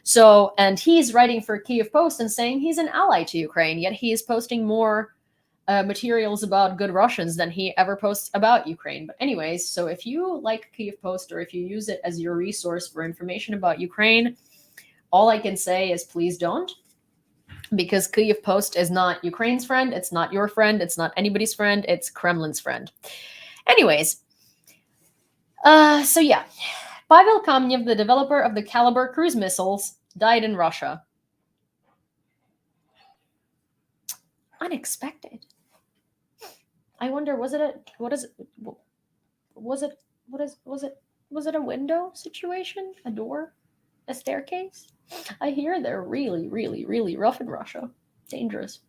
Speaker 1: So, and he's writing for Kyiv Post and saying he's an ally to Ukraine, yet he is posting more materials about good Russians than he ever posts about Ukraine. But anyways, so if you like Kyiv Post or if you use it as your resource for information about Ukraine, all I can say is please don't, because Kyiv Post is not Ukraine's friend, it's not your friend, it's not anybody's friend, it's Kremlin's friend. Anyways, so yeah, Pavel Kamnev, the developer of the Caliber cruise missiles, died in Russia. Unexpected. I wonder, was it a window situation? A door? A staircase? I hear they're really, really, really rough in Russia. Dangerous.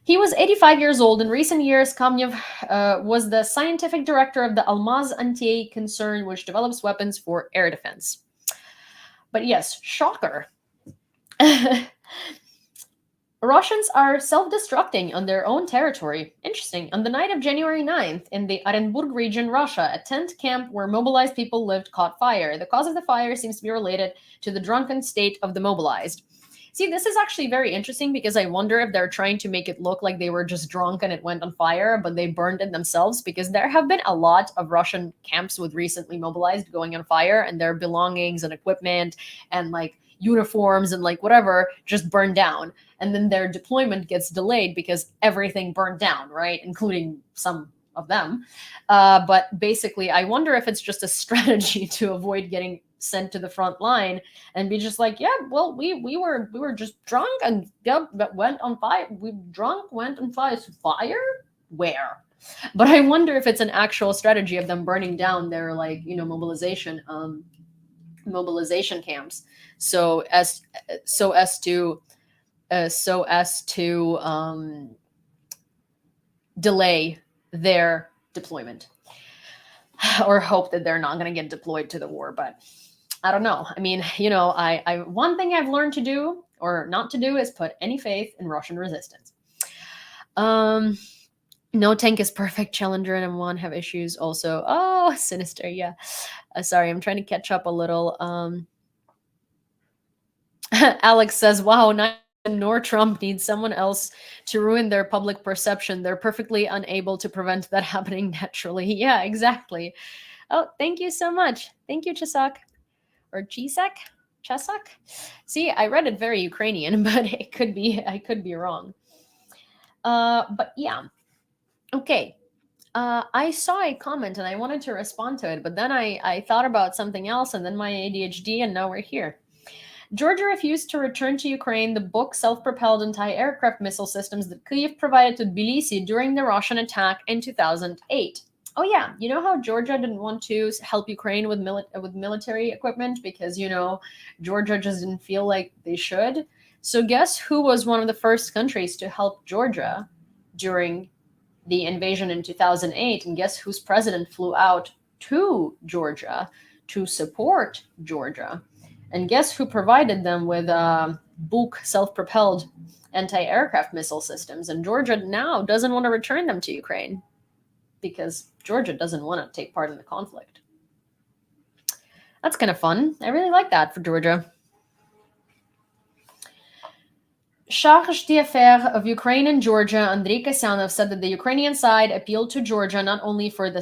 Speaker 1: He was 85 years old. In recent years, Kamnev was the scientific director of the Almaz Antey concern, which develops weapons for air defense. But yes, shocker. Russians are self-destructing on their own territory. Interesting. On the night of January 9th, in the Orenburg region, Russia, a tent camp where mobilized people lived caught fire. The cause of the fire seems to be related to the drunken state of the mobilized. See, this is actually very interesting because I wonder if they're trying to make it look like they were just drunk and it went on fire, but they burned it themselves, because there have been a lot of Russian camps with recently mobilized going on fire, and their belongings and equipment and like uniforms and like whatever just burned down. And then their deployment gets delayed because everything burned down, right? Including some of them. But basically, I wonder if it's just a strategy to avoid getting sent to the front line and be just like, yeah, well, we were just drunk and yep, that went on fire. We drunk went on fire. Fire? Where? But I wonder if it's an actual strategy of them burning down their like mobilization camps, so as so as to delay their deployment, or hope that they're not going to get deployed to the war. But I don't know. I mean, I one thing I've learned to do or not to do is put any faith in Russian resistance. No tank is perfect. Challenger and M1 have issues also. Oh, Sinister, yeah. Sorry, I'm trying to catch up a little. Alex says, wow, neither nor Trump needs someone else to ruin their public perception. They're perfectly unable to prevent that happening naturally. Yeah, exactly. Oh, thank you so much. Thank you, Chisak. Or Chisak? Chesak? See, I read it very Ukrainian, but I could be wrong. But yeah. Okay. I saw a comment and I wanted to respond to it, but then I thought about something else, and then my ADHD, and now we're here. Georgia refused to return to Ukraine the book self-propelled anti-aircraft missile systems that Kyiv provided to Tbilisi during the Russian attack in 2008. Oh yeah, you know how Georgia didn't want to help Ukraine with military equipment because Georgia just didn't feel like they should? So guess who was one of the first countries to help Georgia during the invasion in 2008, and guess whose president flew out to Georgia to support Georgia? And guess who provided them with Buk self-propelled anti-aircraft missile systems? And Georgia now doesn't want to return them to Ukraine because Georgia doesn't want to take part in the conflict. That's kind of fun. I really like that for Georgia. Charge d'affaires of Ukraine and Georgia, Andrei Kasyanov, said that the Ukrainian side appealed to Georgia not only for the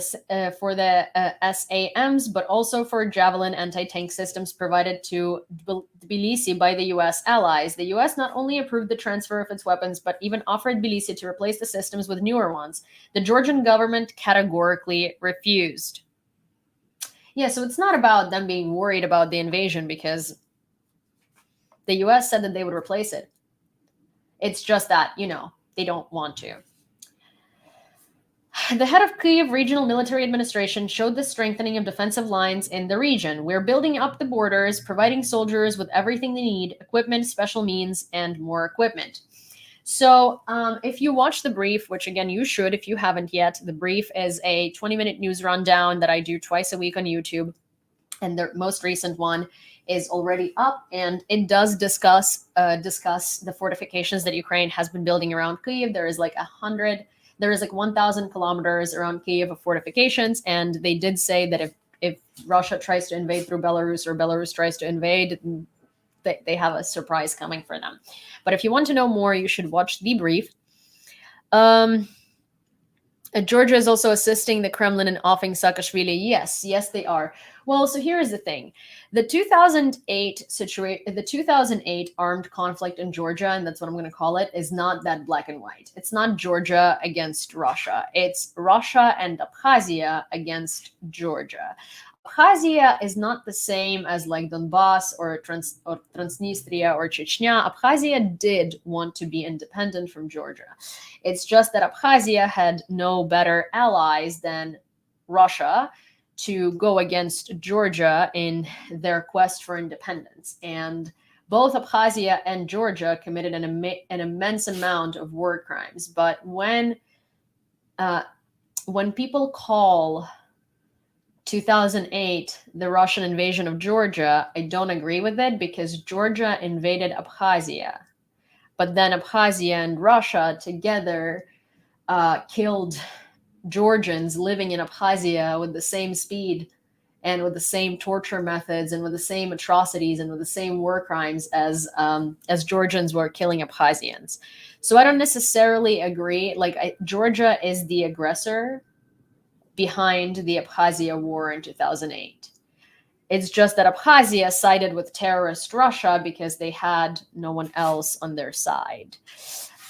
Speaker 1: SAMs, but also for Javelin anti-tank systems provided to Tbilisi by the U.S. allies. The U.S. not only approved the transfer of its weapons, but even offered Tbilisi to replace the systems with newer ones. The Georgian government categorically refused. Yeah, so it's not about them being worried about the invasion because the U.S. said that they would replace it. It's just that, they don't want to. The head of Kyiv Regional Military Administration showed the strengthening of defensive lines in the region. We're building up the borders, providing soldiers with everything they need, equipment, special means, and more equipment. So if you watch the brief, which again you should if you haven't yet, the brief is a 20-minute news rundown that I do twice a week on YouTube. And the most recent one is already up, and it does discuss the fortifications that Ukraine has been building around Kyiv. There is like 1,000 kilometers around Kyiv of fortifications, and they did say that if Russia tries to invade through Belarus or Belarus tries to invade, they have a surprise coming for them. But if you want to know more, you should watch the brief. Georgia is also assisting the Kremlin in offing Saakashvili. Yes, they are. Well, so here's the thing. The 2008 armed conflict in Georgia, and that's what I'm going to call it, is not that black and white. It's not Georgia against Russia. It's Russia and Abkhazia against Georgia. Abkhazia is not the same as like Donbass or Transnistria or Chechnya. Abkhazia did want to be independent from Georgia. It's just that Abkhazia had no better allies than Russia to go against Georgia in their quest for independence. And both Abkhazia and Georgia committed an immense amount of war crimes. But when people call 2008 the Russian invasion of Georgia, I don't agree with it because Georgia invaded Abkhazia. But then Abkhazia and Russia together killed Georgians living in Abkhazia with the same speed and with the same torture methods and with the same atrocities and with the same war crimes as Georgians were killing Abkhazians. So I don't necessarily agree. Like Georgia is the aggressor behind the Abkhazia war in 2008. It's just that Abkhazia sided with terrorist Russia because they had no one else on their side.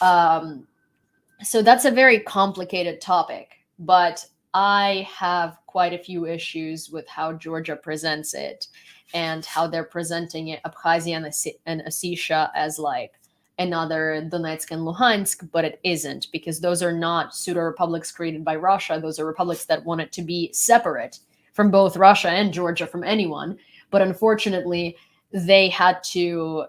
Speaker 1: So that's a very complicated topic, but I have quite a few issues with how Georgia presents it and how they're presenting it, Abkhazia and Ossetia, as like another Donetsk and Luhansk, but it isn't, because those are not pseudo republics created by Russia. Those are republics that want it to be separate from both Russia and Georgia, from anyone. But unfortunately, they had to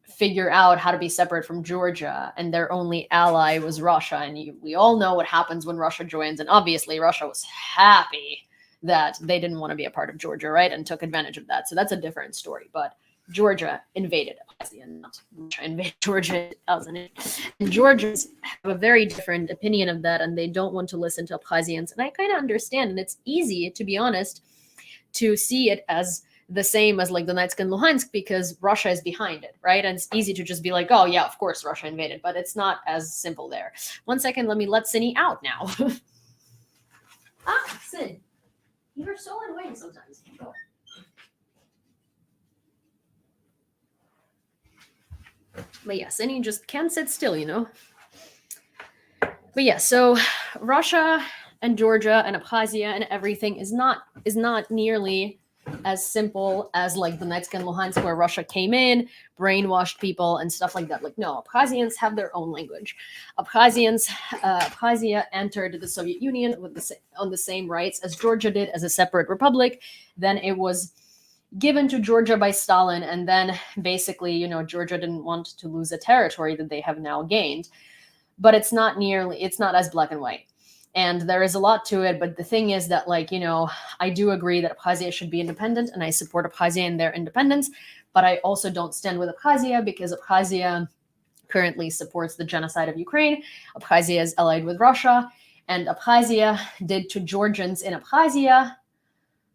Speaker 1: figure out how to be separate from Georgia, and their only ally was Russia. And we all know what happens when Russia joins. And obviously, Russia was happy that they didn't want to be a part of Georgia, right? And took advantage of that. So that's a different story. But Georgia invaded Abkhazia, not Russia invaded Georgia in 2008. And Georgians have a very different opinion of that, and they don't want to listen to Abkhazians. And I kind of understand, and it's easy, to be honest, to see it as the same as like Donetsk and Luhansk because Russia is behind it, right? And it's easy to just be like, oh yeah, of course Russia invaded, but it's not as simple there. 1 second, let me let Cindy out now. Sin, you're so annoying sometimes. Oh. But yes, and you just can't sit still, you know? But yeah, so Russia and Georgia and Abkhazia and everything is not nearly as simple as like Donetsk and Luhansk, where Russia came in, brainwashed people and stuff like that. Like, no, Abkhazians have their own language. Abkhazia entered the Soviet Union with on the same rights as Georgia did as a separate republic. Then it was given to Georgia by Stalin, and then basically, you know, Georgia didn't want to lose a territory that they have now gained. But it's not as black and white. And there is a lot to it, but the thing is that, like, you know, I do agree that Abkhazia should be independent, and I support Abkhazia in their independence, but I also don't stand with Abkhazia because Abkhazia currently supports the genocide of Ukraine. Abkhazia is allied with Russia, and Abkhazia did to Georgians in Abkhazia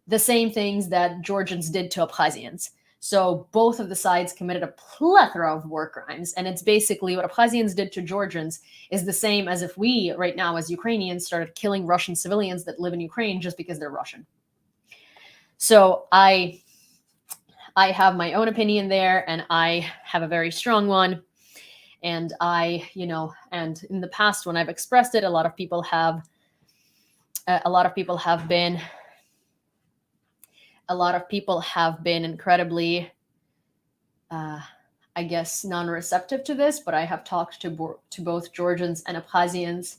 Speaker 1: the same things that Georgians did to Abkhazians. So both of the sides committed a plethora of war crimes. And it's basically what Abkhazians did to Georgians is the same as if we right now as Ukrainians started killing Russian civilians that live in Ukraine just because they're Russian. So I have my own opinion there, and I have a very strong one. And and in the past when I've expressed it, a lot of people have been incredibly, I guess, non-receptive to this, but I have talked to both Georgians and Abkhazians,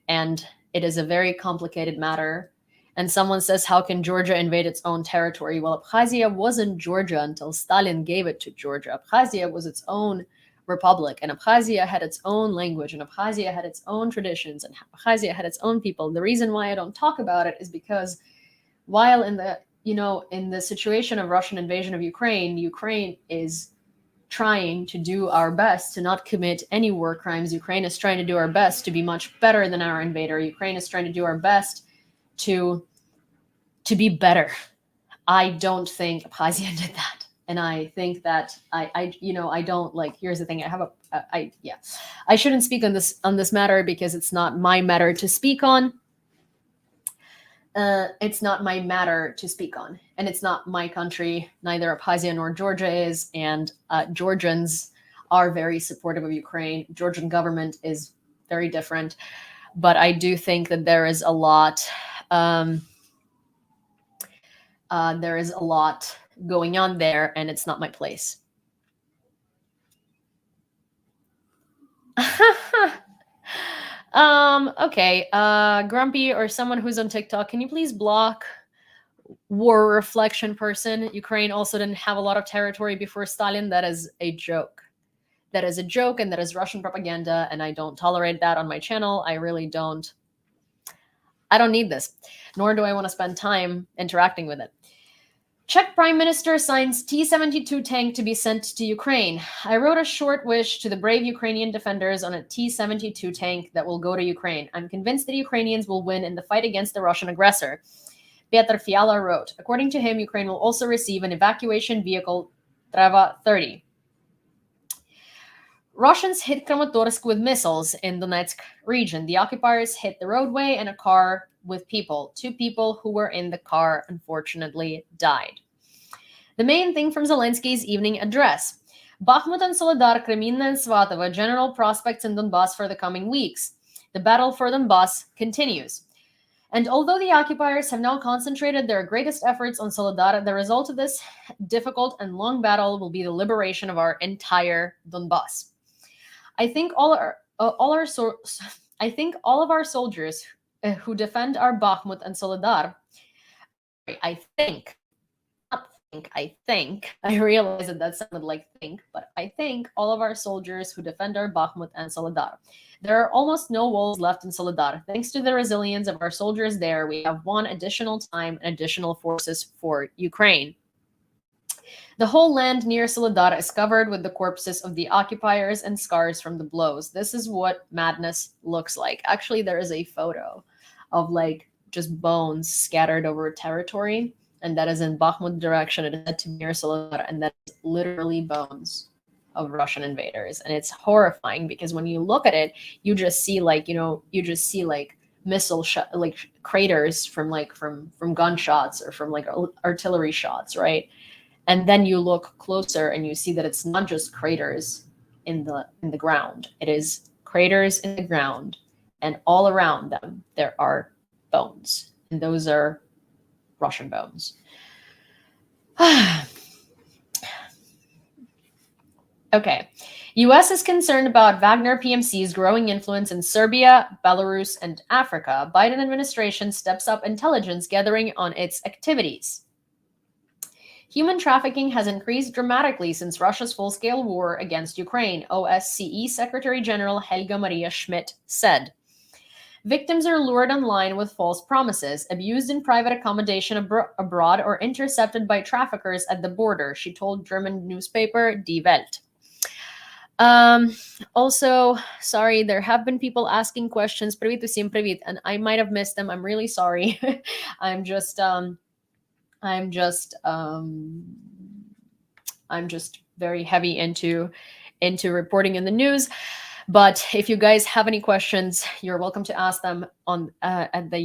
Speaker 1: and it is a very complicated matter. And someone says, how can Georgia invade its own territory? Well, Abkhazia wasn't Georgia until Stalin gave it to Georgia. Abkhazia was its own republic, and Abkhazia had its own language, and Abkhazia had its own traditions, and Abkhazia had its own people. The reason why I don't talk about it is because while in the situation of Russian invasion of Ukraine, Ukraine is trying to do our best to not commit any war crimes. Ukraine is trying to do our best to be much better than our invader. Ukraine is trying to do our best to be better. I don't think Abkhazia did that. And I think that I don't like, here's the thing. I shouldn't speak on this matter because it's not my matter to speak on. It's not my matter to speak on, and it's not my country. Neither Abkhazia nor Georgia is, and Georgians are very supportive of Ukraine. Georgian government is very different, but I do think that there is a lot. There is a lot going on there, and it's not my place. Okay. Grumpy or someone who's on TikTok, can you please block war reflection person? Ukraine also didn't have a lot of territory before Stalin. That is a joke. That is a joke, and that is Russian propaganda, and I don't tolerate that on my channel. I really don't. I don't need this, nor do I want to spend time interacting with it. Czech Prime Minister signs T-72 tank to be sent to Ukraine. I wrote a short wish to the brave Ukrainian defenders on a T-72 tank that will go to Ukraine. I'm convinced that Ukrainians will win in the fight against the Russian aggressor. Piotr Fiala wrote. According to him, Ukraine will also receive an evacuation vehicle, Trava 30. Russians hit Kramatorsk with missiles in Donetsk region. The occupiers hit the roadway and a car with people. 2 people who were in the car unfortunately died. The main thing from Zelensky's evening address. Bakhmut and Soledar, Kreminna and Svatova, general prospects in Donbass for the coming weeks. The battle for Donbass continues. And although the occupiers have now concentrated their greatest efforts on Soledar, the result of this difficult and long battle will be the liberation of our entire Donbass. I think all of our soldiers who defend our Bakhmut and Soledar. I realize that sounded like think, but I think all of our soldiers who defend our Bakhmut and Soledar. There are almost no walls left in Soledar. Thanks to the resilience of our soldiers there, we have won additional time and additional forces for Ukraine. The whole land near Soledar is covered with the corpses of the occupiers and scars from the blows. This is what madness looks like. Actually, there is a photo of like just bones scattered over territory, and that is in Bakhmut direction. It is said to be near Soledar, and that is literally bones of Russian invaders. And it's horrifying because when you look at it, you just see like missile like craters from gunshots or from like artillery shots, right? And then you look closer and you see that it's not just craters in the ground. It is craters in the ground, and all around them there are bones, and those are Russian bones. Okay. US is concerned about Wagner PMC's growing influence in Serbia, Belarus, and Africa. Biden administration steps up intelligence gathering on its activities. Human trafficking has increased dramatically since Russia's full-scale war against Ukraine, OSCE Secretary General Helga Maria Schmidt said. Victims are lured online with false promises, abused in private accommodation abroad, or intercepted by traffickers at the border, she told German newspaper Die Welt. Also, sorry, there have been people asking questions, привіт усім привіт, and I might have missed them. I'm really sorry. I'm just very heavy into reporting in the news. But if you guys have any questions, you're welcome to ask them on at the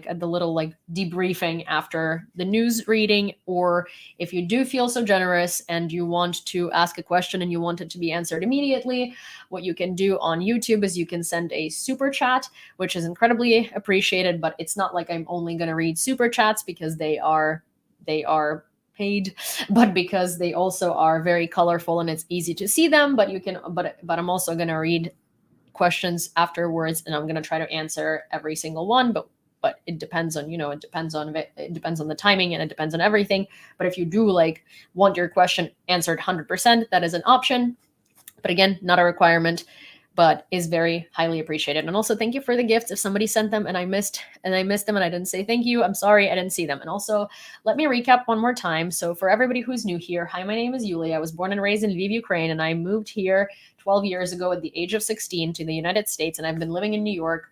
Speaker 1: at the little debriefing after the news reading, or if you do feel so generous and you want to ask a question and you want it to be answered immediately, what you can do on YouTube is you can send a super chat, which is incredibly appreciated. But it's not like I'm only going to read super chats because they are paid, but because they also are very colorful and it's easy to see them. But I'm also going to read questions afterwards, and I'm going to try to answer every single one. But it depends on it depends on the timing, and it depends on everything. But if you do want your question answered 100%, that is an option. But again, not a requirement, but is very highly appreciated. And also thank you for the gifts. If somebody sent them and I missed them and I didn't say thank you, I'm sorry, I didn't see them. And also let me recap one more time. So for everybody who's new here, hi, my name is Yulia. I was born and raised in Lviv, Ukraine, and I moved here 12 years ago at the age of 16 to the United States. And I've been living in New York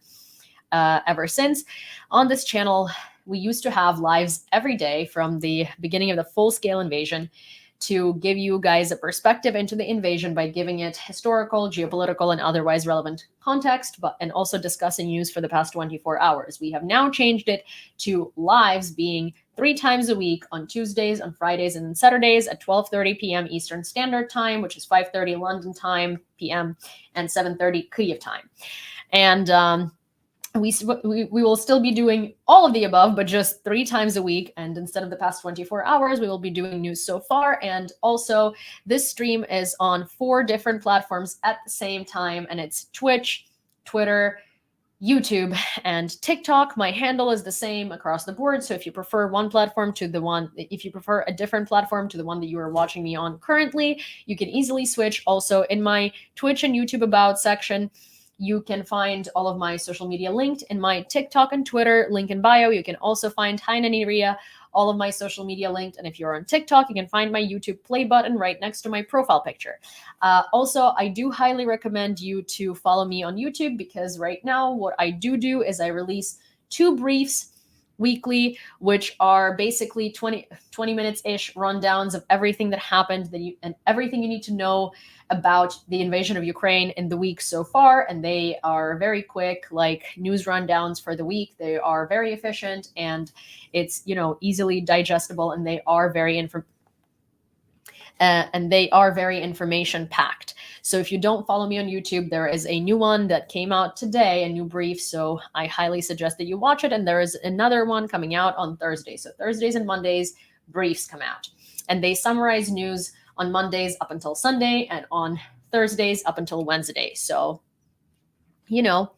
Speaker 1: ever since. On this channel, we used to have lives every day from the beginning of the full-scale invasion to give you guys a perspective into the invasion by giving it historical, geopolitical, and otherwise relevant context, and also discussing news for the past 24 hours. We have now changed it to lives being 3 times a week on Tuesdays, on Fridays, and on Saturdays at 12:30 p.m. Eastern Standard Time, which is 5:30 London time, p.m., and 7:30 Kyiv time. And we will still be doing all of the above, but just 3 times a week. And instead of the past 24 hours, we will be doing news so far. And also, this stream is on 4 different platforms at the same time. And it's Twitch, Twitter, YouTube, and TikTok. My handle is the same across the board. So if you prefer if you prefer a different platform to the one that you are watching me on currently, you can easily switch. Also, in my Twitch and YouTube About section, you can find all of my social media linked. In my TikTok and Twitter, link in bio. You can also find Hi Naniria, all of my social media linked. And if you're on TikTok, you can find my YouTube play button right next to my profile picture. Also, I do highly recommend you to follow me on YouTube, because right now what I do is I release 2 briefs weekly, which are basically 20 minutes-ish rundowns of everything that happened and everything you need to know about the invasion of Ukraine in the week so far. And they are very quick, like news rundowns for the week. They are very efficient, and it's, easily digestible, and they are very information packed. So if you don't follow me on YouTube, there is a new one that came out today, a new brief. So I highly suggest that you watch it. And there is another one coming out on Thursday. So Thursdays and Mondays, briefs come out, and they summarize news on Mondays up until Sunday, and on Thursdays up until Wednesday. So, so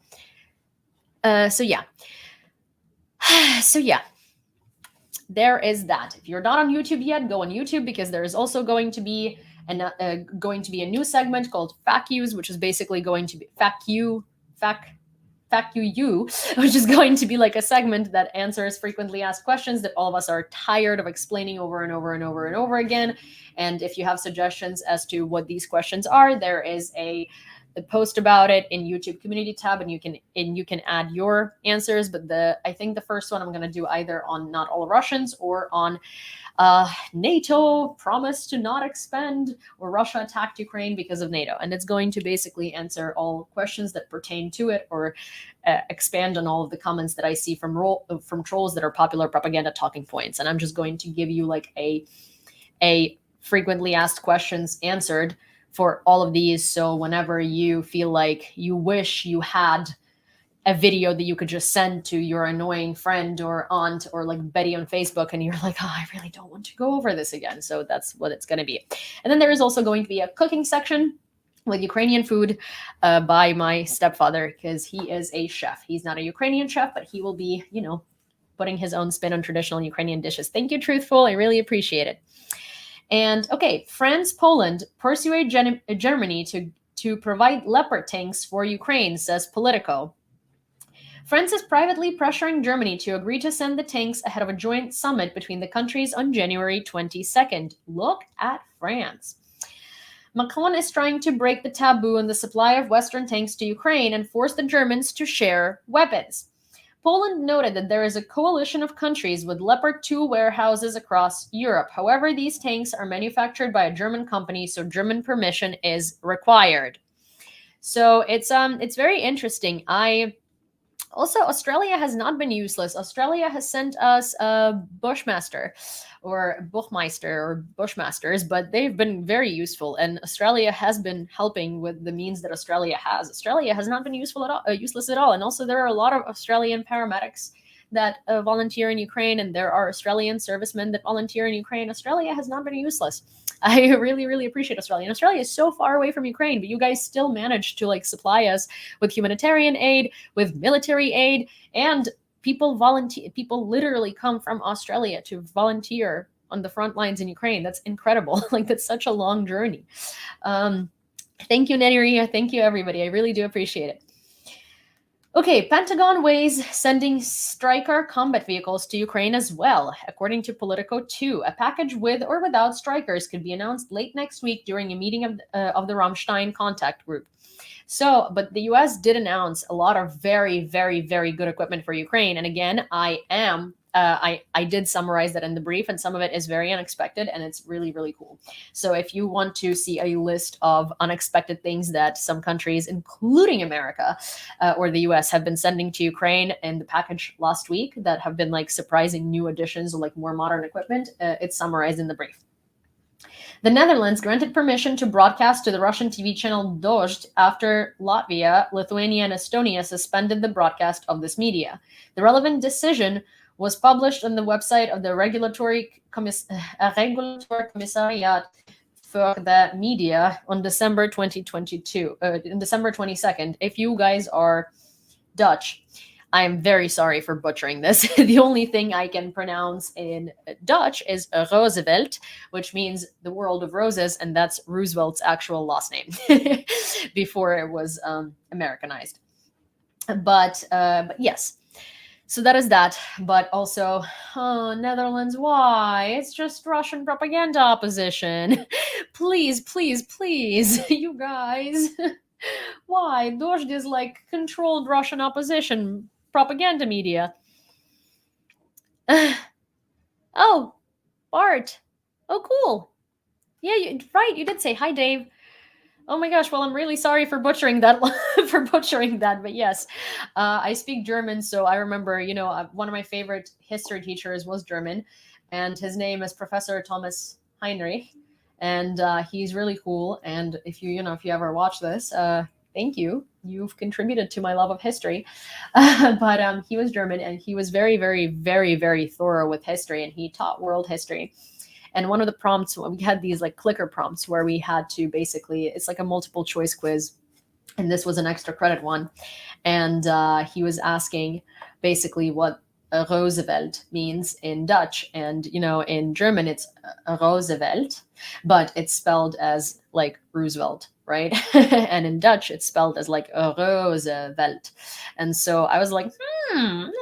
Speaker 1: yeah. So yeah. There is that. If you're not on YouTube yet, go on YouTube, because there is also going to be a new segment called FAQs, which is basically going to be FAQ, which is going to be like a segment that answers frequently asked questions that all of us are tired of explaining over and over and over and over again. And if you have suggestions as to what these questions are, there is a post about it in YouTube community tab, and you can add your answers. But I think the first one I'm going to do either on Not All Russians or on NATO promised to not expand, or Russia attacked Ukraine because of NATO. And it's going to basically answer all questions that pertain to it, or expand on all of the comments that I see from trolls that are popular propaganda talking points. And I'm just going to give you like a frequently asked questions answered for all of these. So whenever you feel like you wish you had a video that you could just send to your annoying friend or aunt or like Betty on Facebook, and you're like, oh, I really don't want to go over this again. So that's what it's going to be. And then there is also going to be a cooking section with Ukrainian food by my stepfather, because he is a chef. He's not a Ukrainian chef, but he will be, putting his own spin on traditional Ukrainian dishes. Thank you, Truthful. I really appreciate it. And okay, France, Poland persuade Germany to provide Leopard tanks for Ukraine, says Politico. France is privately pressuring Germany to agree to send the tanks ahead of a joint summit between the countries on January 22nd. Look at France. Macron is trying to break the taboo on the supply of Western tanks to Ukraine and force the Germans to share weapons. Poland noted that there is a coalition of countries with Leopard 2 warehouses across Europe. However, these tanks are manufactured by a German company, so German permission is required. So it's very interesting. Australia has not been useless. Australia has sent us a Bushmeister or Bushmasters, but they've been very useful. And Australia has been helping with the means that Australia has. Australia has not been useless at all. And also there are a lot of Australian paramedics that volunteer in Ukraine, and there are Australian servicemen that volunteer in Ukraine. Australia has not been useless. I really, really appreciate Australia. And Australia is so far away from Ukraine, but you guys still manage to like supply us with humanitarian aid, with military aid, and people literally come from Australia to volunteer on the front lines in Ukraine. That's incredible. Like, that's such a long journey. Thank you, Neria. Thank you, everybody. I really do appreciate it. Okay, Pentagon weighs sending Stryker combat vehicles to Ukraine as well. According to Politico 2, a package with or without Strykers could be announced late next week during a meeting of the Ramstein contact group. So, but the US did announce a lot of very, very, very good equipment for Ukraine. And again, I did summarize that in the brief, and some of it is very unexpected, and it's really, really cool. So if you want to see a list of unexpected things that some countries, including America or the US, have been sending to Ukraine in the package last week that have been like surprising new additions or like more modern equipment, it's summarized in the brief. The Netherlands granted permission to broadcast to the Russian TV channel Dožd after Latvia, Lithuania, and Estonia suspended the broadcast of this media. The relevant decision was published on the website of the Regulatory Commissariat for the Media on December 22nd. If you guys are Dutch, I am very sorry for butchering this. The only thing I can pronounce in Dutch is Roosevelt, which means the world of roses, and that's Roosevelt's actual last name before it was Americanized. But yes. So that is that. But also, Netherlands, why? It's just Russian propaganda opposition. Please, please, please, you guys. Why? Dožd is like controlled Russian opposition propaganda media. Oh, Bart. Oh, cool. Yeah, right. You did say hi, Dave. Oh my gosh. Well, I'm really sorry for butchering that. For butchering that, but yes, I speak German, so I remember. One of my favorite history teachers was German, and his name is Professor Thomas Heinrich, and he's really cool. And if you ever watch this, thank you. You've contributed to my love of history. But he was German, and he was very, very, very, very thorough with history, and he taught world history. And one of the prompts, we had these like clicker prompts where we had to basically, it's like a multiple choice quiz. And this was an extra credit one. And he was asking basically what Roosevelt means in Dutch. And, in German, it's Roosevelt, but it's spelled as like Roosevelt, right? And in Dutch, it's spelled as like Roosevelt. And so I was like,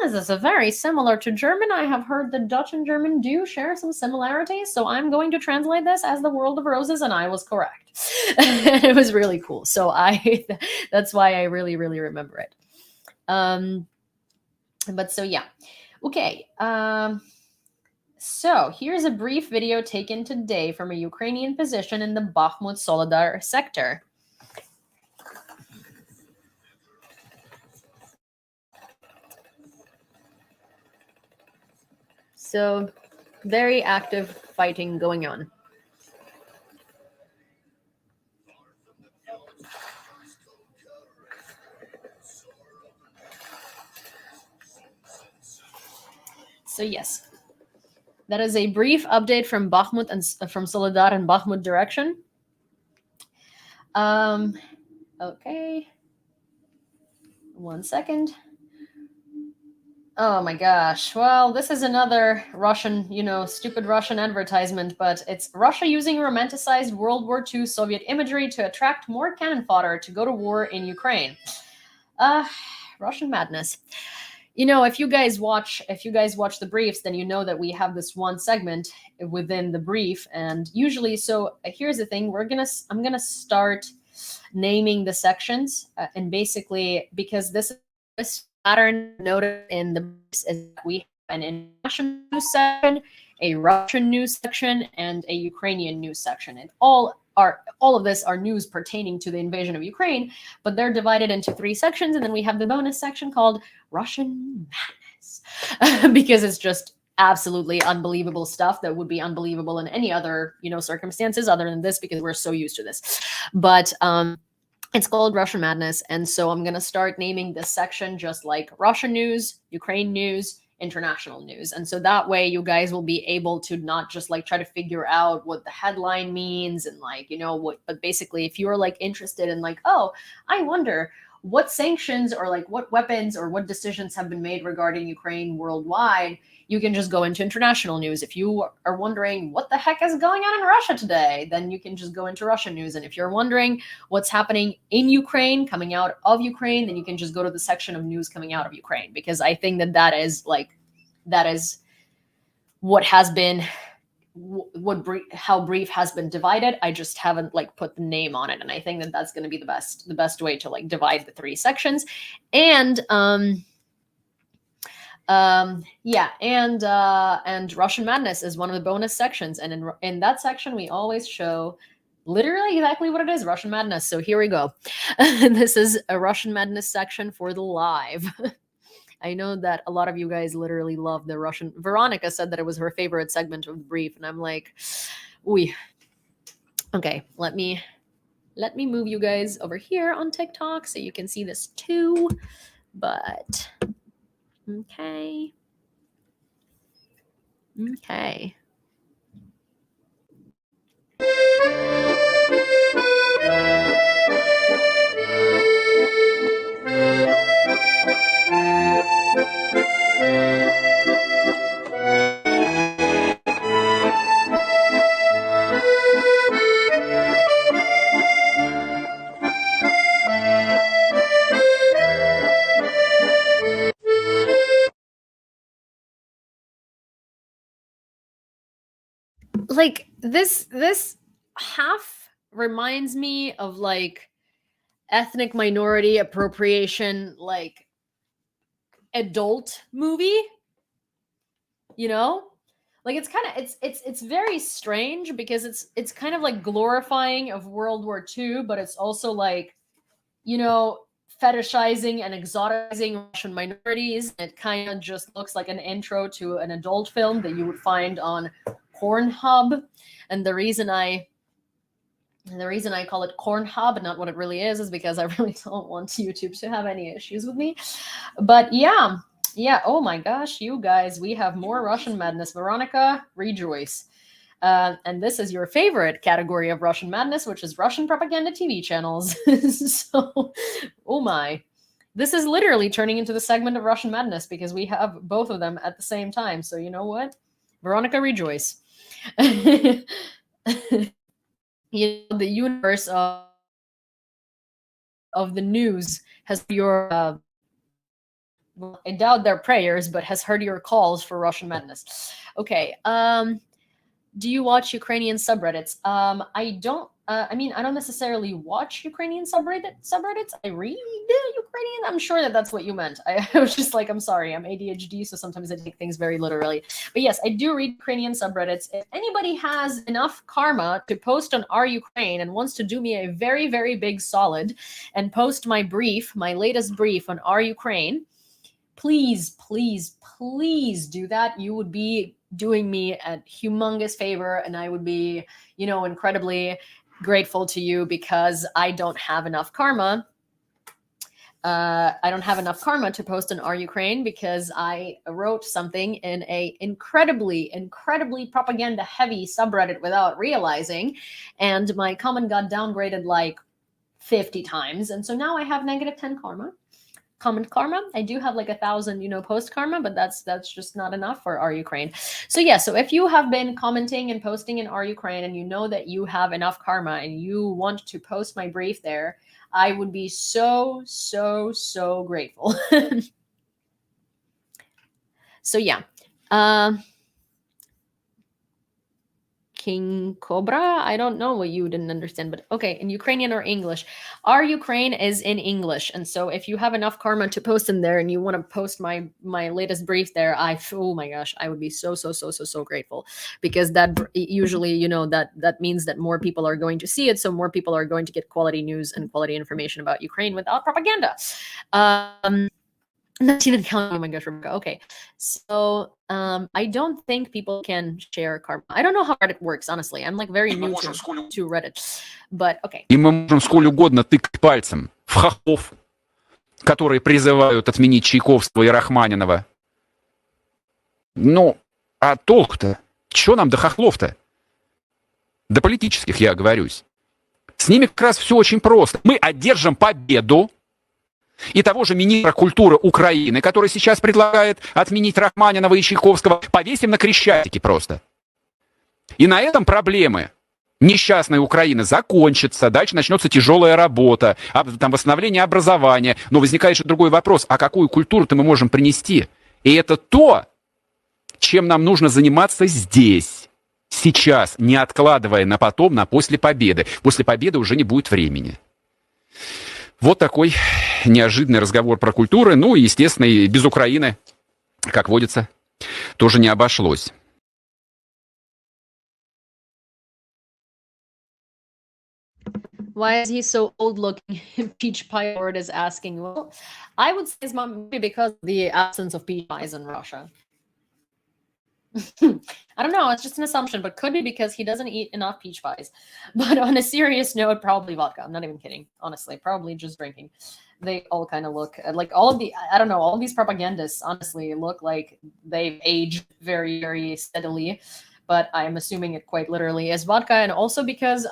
Speaker 1: this is a very similar to German. I have heard that Dutch and German do share some similarities. So I'm going to translate this as the world of roses. And I was correct. It was really cool. So that's why I really, really remember it. But so, yeah. Okay. So here's a brief video taken today from a Ukrainian position in the Bakhmut Soledar sector. So very active fighting going on. So yes, that is a brief update from Bakhmut and from Soledar and Bakhmut direction. Okay. 1 second. Oh my gosh. Well, this is another Russian, stupid Russian advertisement, but it's Russia using romanticized World War II Soviet imagery to attract more cannon fodder to go to war in Ukraine. Russian madness. If you guys watch the briefs, then you know that we have this one segment within the brief, and usually, so here's the thing: I'm gonna start naming the sections, and basically, because this pattern noted in the briefs is that we have an international news section, a Russian news section, and a Ukrainian news section, and all of this are news pertaining to the invasion of Ukraine, but they're divided into 3 sections, and then we have the bonus section called Russian madness, because it's just absolutely unbelievable stuff that would be unbelievable in any other, circumstances other than this, because we're so used to this. But it's called Russian madness, and so I'm going to start naming this section just like Russian news, Ukraine news, international news. And so that way you guys will be able to not just like try to figure out what the headline means and but basically if you're like interested in like, oh, I wonder what sanctions or like what weapons or what decisions have been made regarding Ukraine worldwide, you can just go into international news. If you are wondering what the heck is going on in Russia today, then you can just go into Russian news. And if you're wondering what's happening in Ukraine, coming out of Ukraine, then you can just go to the section of news coming out of Ukraine, because I think that is what has been how brief has been divided. I just haven't like put the name on it, and I think that that's going to be the best way to like divide the 3 sections. And and Russian madness is one of the bonus sections, and in that section we always show literally exactly what it is, Russian madness. So here we go. This is a Russian madness section for the live. I know that a lot of you guys literally love the Russian. Veronica said that it was her favorite segment of the brief, and I'm like, ooh. Okay, let me move you guys over here on TikTok so you can see this too. But okay. Like this half reminds me of like ethnic minority appropriation, like adult movie. you know? Like it's kind of it's very strange because it's kind of like glorifying of World War II, but it's also like, you know, fetishizing and exoticizing Russian minorities. It kind of just looks like an intro to an adult film that you would find on Pornhub. And the reason I call it Cornhub, not what it really is because I really don't want YouTube to have any issues with me. But yeah. Oh my gosh, you guys, we have more Russian madness. Veronica, rejoice. And this is your favorite category of Russian madness, which is Russian propaganda TV channels. So, oh my. This is literally turning into the segment of Russian madness because we have both of them at the same time. So, you know what? Veronica, rejoice. You know, the universe of the news has your, well, I doubt their prayers, but has heard your calls for Russian madness. Okay. Do you watch Ukrainian subreddits? I don't. I mean, I don't necessarily watch Ukrainian subreddits. I read Ukrainian. I'm sure that that's what you meant. I was just like, I'm sorry, I'm ADHD, so sometimes I take things very literally. But yes, I do read Ukrainian subreddits. If anybody has enough karma to post on Our Ukraine and wants to do me a very, very big solid and post my latest brief on Our Ukraine, please, please, please do that. You would be doing me a humongous favor, and I would be, you know, incredibly grateful to you because I don't have enough karma. I don't have enough karma to post on Our Ukraine because I wrote something in a incredibly, incredibly propaganda-heavy subreddit without realizing, and my comment got downgraded like 50 times, and so now I have -10 karma. Comment karma. I do have like 1,000, you know, post karma, but that's just not enough for Our Ukraine. So yeah, so if you have been commenting and posting in Our Ukraine and you know that you have enough karma and you want to post my brief there, I would be so, so, so grateful. So yeah. King Cobra, I don't know what you didn't understand, but okay, in Ukrainian or English. Our Ukraine is in English, and so if you have enough karma to post in there and you want to post my latest brief there, oh my gosh, I would be so, so, so, so, so grateful, because that usually, you know, that means that more people are going to see it, so more people are going to get quality news and quality information about Ukraine without propaganda. Not even counting. Oh my gosh, Rebecca. Okay, so I don't think people can share karma. I don't know how Reddit works, honestly. I'm like very new to Reddit, but okay.
Speaker 2: И мы можем сколь угодно тыкать пальцем в хохлов, которые призывают отменить Чайковского и Рахманинова. Ну, а толку-то? Чё нам до хохлов-то? До политических, я оговорюсь. С ними как раз все очень просто. Мы одержим победу. И того же министра культуры Украины, который сейчас предлагает отменить Рахманинова и Чайковского, повесим на Крещатике просто. И на этом проблемы несчастной Украины закончатся. Дальше начнется тяжелая работа, там восстановление образования. Но возникает же другой вопрос, а какую культуру-то мы можем принести? И это то, чем нам нужно заниматься здесь, сейчас, не откладывая на потом, на после победы. После победы уже не будет времени. Вот такой неожиданный разговор про культуру. Ну, и, естественно, и без Украины, как водится, тоже не обошлось.
Speaker 1: Why is he so old looking? Peach Pie Lord is asking. Well, I would say it's maybe because of the absence of peach pies in Russia. I don't know. It's just an assumption, but could be because he doesn't eat enough peach pies. But on a serious note, probably vodka. I'm not even kidding. Honestly, probably just drinking. They all kind of look like all of the, I don't know, all of these propagandists honestly look like they've aged very, very steadily. But I'm assuming it quite literally is vodka. And also because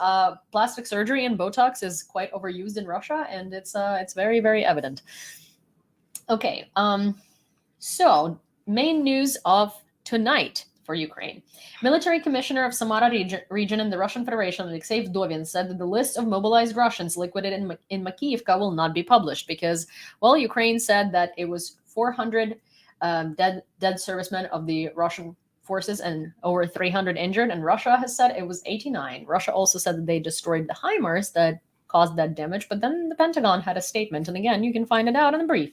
Speaker 1: plastic surgery and Botox is quite overused in Russia. And it's very, very evident. Okay. So main news of tonight for Ukraine. Military Commissioner of Samara region in the Russian Federation, Alexei Vdovin, said that the list of mobilized Russians liquidated in Makiyivka will not be published because, well, Ukraine said that it was 400 dead servicemen of the Russian forces and over 300 injured, and Russia has said it was 89. Russia also said that they destroyed the HIMARS that caused that damage, but then the Pentagon had a statement, and again, you can find it out in the brief.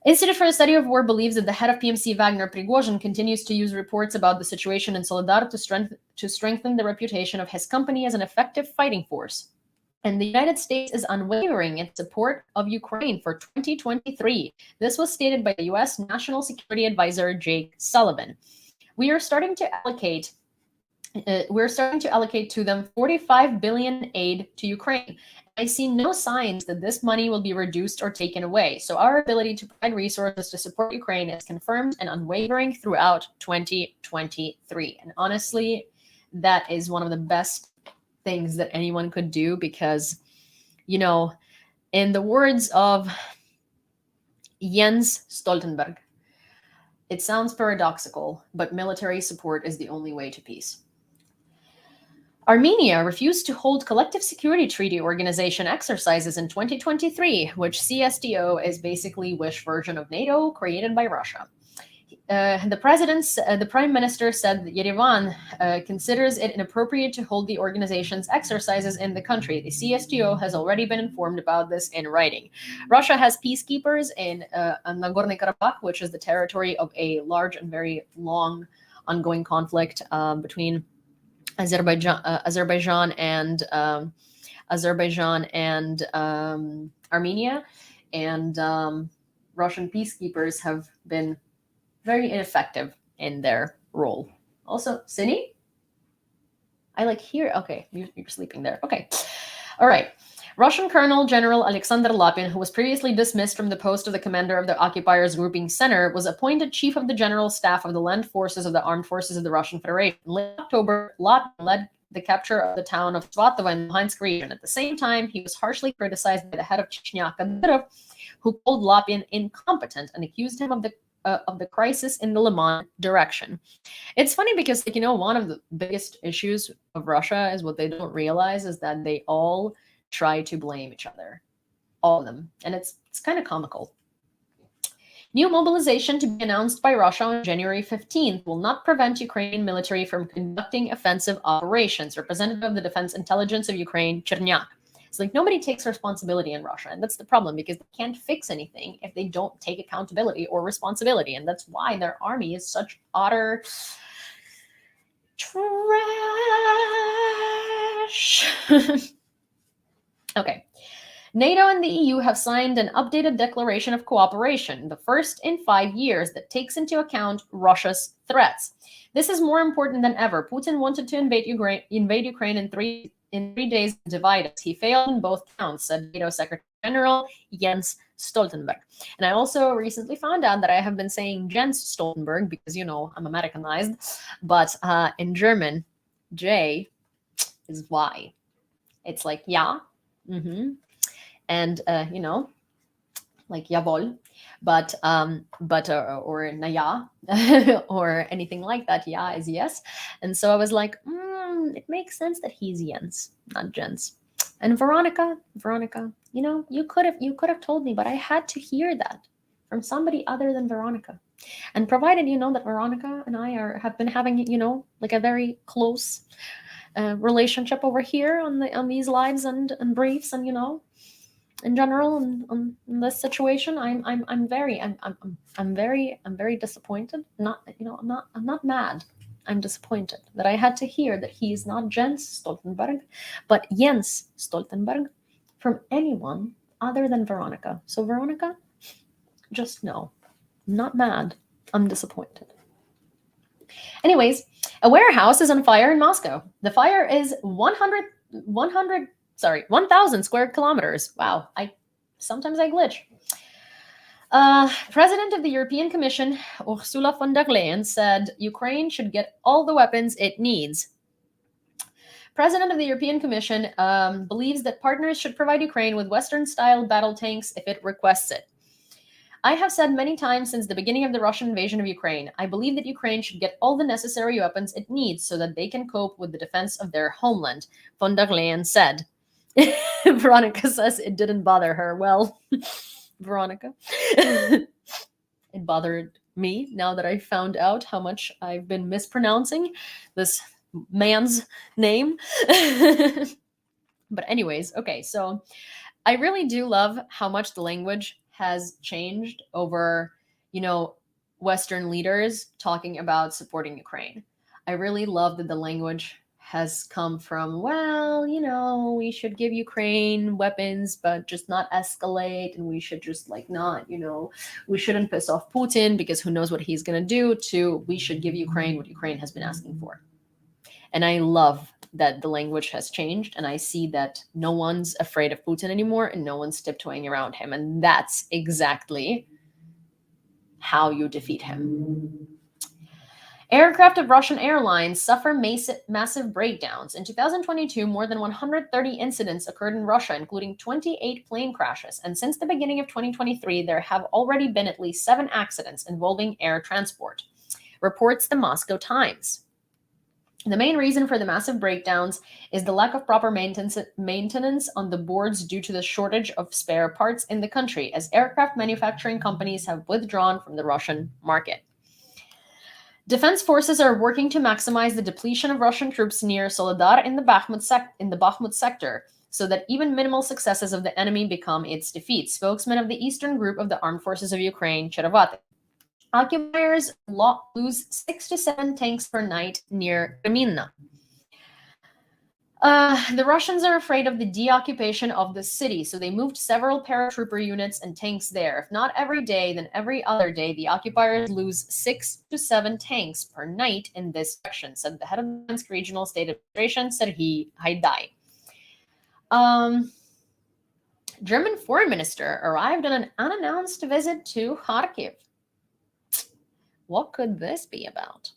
Speaker 1: Institute for the Study of War believes that the head of PMC, Wagner Prigozhin, continues to use reports about the situation in Soledar to strengthen the reputation of his company as an effective fighting force. And the United States is unwavering in support of Ukraine for 2023. This was stated by the U.S. National Security Advisor Jake Sullivan. We're starting to allocate to them 45 billion aid to Ukraine. I see no signs that this money will be reduced or taken away. So our ability to provide resources to support Ukraine is confirmed and unwavering throughout 2023. And honestly, that is one of the best things that anyone could do, because, you know, in the words of Jens Stoltenberg, it sounds paradoxical, but military support is the only way to peace. Armenia refused to hold Collective Security Treaty Organization exercises in 2023, which CSTO is basically wish version of NATO created by Russia. The prime minister said that Yerevan considers it inappropriate to hold the organization's exercises in the country. The CSTO has already been informed about this in writing. Russia has peacekeepers in Nagorno-Karabakh, which is the territory of a large and very long ongoing conflict between Azerbaijan and Armenia, and Russian peacekeepers have been very ineffective in their role. Also, Sini? I like here. Okay, you're sleeping there. Okay. All right. Russian Colonel General Alexander Lapin, who was previously dismissed from the post of the commander of the occupiers' grouping center, was appointed chief of the general staff of the land forces of the armed forces of the Russian Federation. In late October, Lapin led the capture of the town of Svatovo in the Luhansk region. At the same time, he was harshly criticized by the head of Chechnya, Kadyrov, who called Lapin incompetent and accused him of the crisis in the Liman direction. It's funny because, like, you know, one of the biggest issues of Russia is what they don't realize is that they all try to blame each other, all of them, and it's kind of comical. New mobilization to be announced by Russia on January 15th will not prevent Ukrainian military from conducting offensive operations. Representative of the Defense Intelligence of Ukraine, Chernyak. It's like nobody takes responsibility in Russia, and that's the problem, because they can't fix anything if they don't take accountability or responsibility, and that's why their army is such utter trash. Okay. NATO and the EU have signed an updated declaration of cooperation, the first in 5 years, that takes into account Russia's threats. This is more important than ever. Putin wanted to invade Ukraine in 3 days and divide us. He failed in both counts, said NATO Secretary General Jens Stoltenberg. And I also recently found out that I have been saying Jens Stoltenberg because, you know, I'm Americanized, but in German, J is Y. It's like ja. And you know, like jawohl, but or naja, or anything like that. Ja is yes. And so I was like, it makes sense that he's Jens, not Jens. And Veronica, you know, you could have told me, but I had to hear that from somebody other than Veronica. And provided you know that Veronica and I have been having, you know, like a very close relationship over here on these lives and briefs, and, you know, in general on this situation, I'm very disappointed. Not, you know, I'm not mad. I'm disappointed that I had to hear that he is not Jens Stoltenberg, but Jens Stoltenberg, from anyone other than Veronica. So Veronica, just know, I'm not mad. I'm disappointed. Anyways, a warehouse is on fire in Moscow. The fire is 1,000 square kilometers. Wow, sometimes I glitch. President of the European Commission, Ursula von der Leyen, said Ukraine should get all the weapons it needs. President of the European Commission believes that partners should provide Ukraine with Western-style battle tanks if it requests it. I have said many times since the beginning of the Russian invasion of Ukraine, I believe that Ukraine should get all the necessary weapons it needs so that they can cope with the defense of their homeland, von der Leyen said. Veronica says it didn't bother her. Well, Veronica, it bothered me now that I found out how much I've been mispronouncing this man's name. But anyways, okay, so I really do love how much the language has changed over, Western leaders talking about supporting Ukraine. I really love that the language has come from, well, we should give Ukraine weapons, but just not escalate. And we should just not, we shouldn't piss off Putin because who knows what he's going to do, to we should give Ukraine what Ukraine has been asking for. And I love that the language has changed, and I see that no one's afraid of Putin anymore and no one's tiptoeing around him. And that's exactly how you defeat him. Aircraft of Russian airlines suffer massive breakdowns. In 2022, more than 130 incidents occurred in Russia, including 28 plane crashes. And since the beginning of 2023, there have already been at least 7 accidents involving air transport, reports the Moscow Times. The main reason for the massive breakdowns is the lack of proper maintenance on the boards due to the shortage of spare parts in the country, as aircraft manufacturing companies have withdrawn from the Russian market. Defense forces are working to maximize the depletion of Russian troops near Soledar in the Bakhmut sector, so that even minimal successes of the enemy become its defeat. Spokesman of the Eastern Group of the Armed Forces of Ukraine, Cherevate. Occupiers lose 6 to 7 tanks per night near Kreminna. The Russians are afraid of the deoccupation of the city, so they moved several paratrooper units and tanks there. If not every day, then every other day, the occupiers lose 6 to 7 tanks per night in this section, said the head of the Minsk Regional State Administration, Serhiy Haidai. German foreign minister arrived on an unannounced visit to Kharkiv. What could this be about?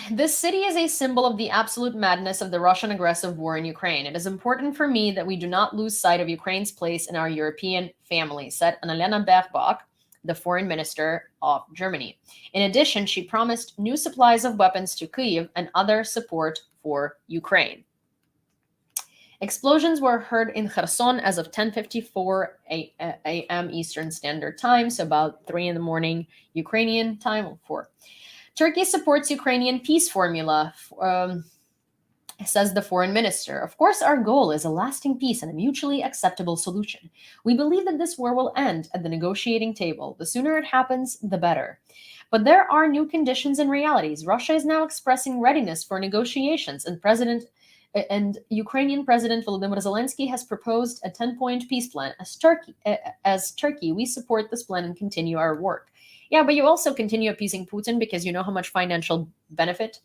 Speaker 1: This city is a symbol of the absolute madness of the Russian aggressive war in Ukraine. It is important for me that we do not lose sight of Ukraine's place in our European family, said Annalena Baerbock, the foreign minister of Germany. In addition, she promised new supplies of weapons to Kyiv and other support for Ukraine. Explosions were heard in Kherson as of 10:54 a.m. Eastern Standard Time, so about 3 in the morning Ukrainian time, or 4. Turkey supports Ukrainian peace formula, says the foreign minister. Of course, our goal is a lasting peace and a mutually acceptable solution. We believe that this war will end at the negotiating table. The sooner it happens, the better. But there are new conditions and realities. Russia is now expressing readiness for negotiations, and Ukrainian President Volodymyr Zelensky has proposed a 10-point peace plan. As Turkey, we support this plan and continue our work. Yeah, but you also continue appeasing Putin because you know how much financial benefit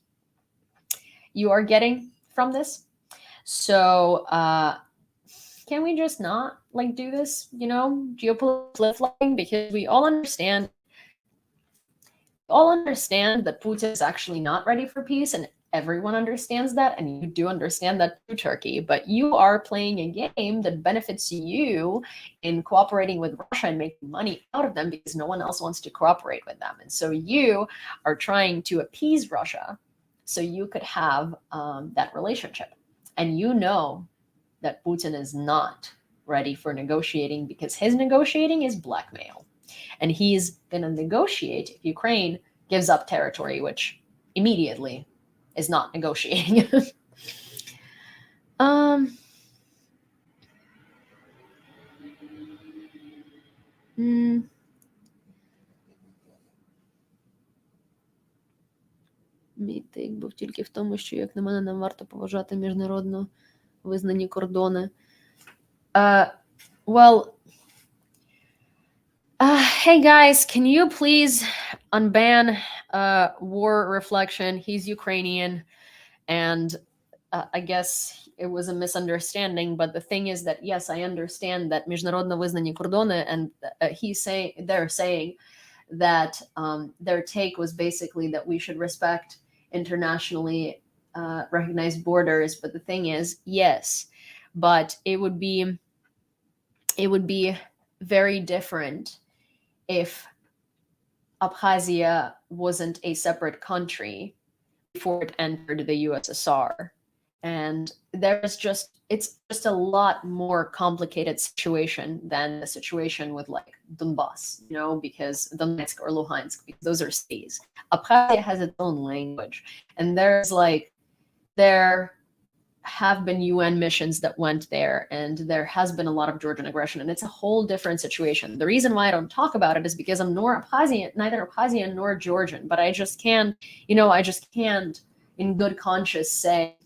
Speaker 1: you are getting from this. So can we just not do this, geopolitical flip-flopping? Because we all understand that Putin is actually not ready for peace, and everyone understands that, and you do understand that too, Turkey, but you are playing a game that benefits you in cooperating with Russia and making money out of them because no one else wants to cooperate with them. And so you are trying to appease Russia so you could have that relationship. And you know that Putin is not ready for negotiating because his negotiating is blackmail. And he's going to negotiate if Ukraine gives up territory, which immediately is not negotiating. Мій тик був тільки в тому, що, як на мене, нам варто поважати міжнародно визнані кордони. Hey guys, can you please unban War Reflection? He's Ukrainian, and I guess it was a misunderstanding, but the thing is that, yes, I understand that міжнародно визнані кордони, and they're saying that their take was basically that we should respect internationally recognized borders. But the thing is, yes, but it would be very different if Abkhazia wasn't a separate country before it entered the USSR. And it's just a lot more complicated situation than the situation with Donbass, because Donetsk or Luhansk, because those are cities. Abkhazia has its own language, and there's have been UN missions that went there, and there has been a lot of Georgian aggression, and it's a whole different situation. The reason why I don't talk about it is because I'm neither Abkhazian nor Georgian, but I just can't, in good conscience say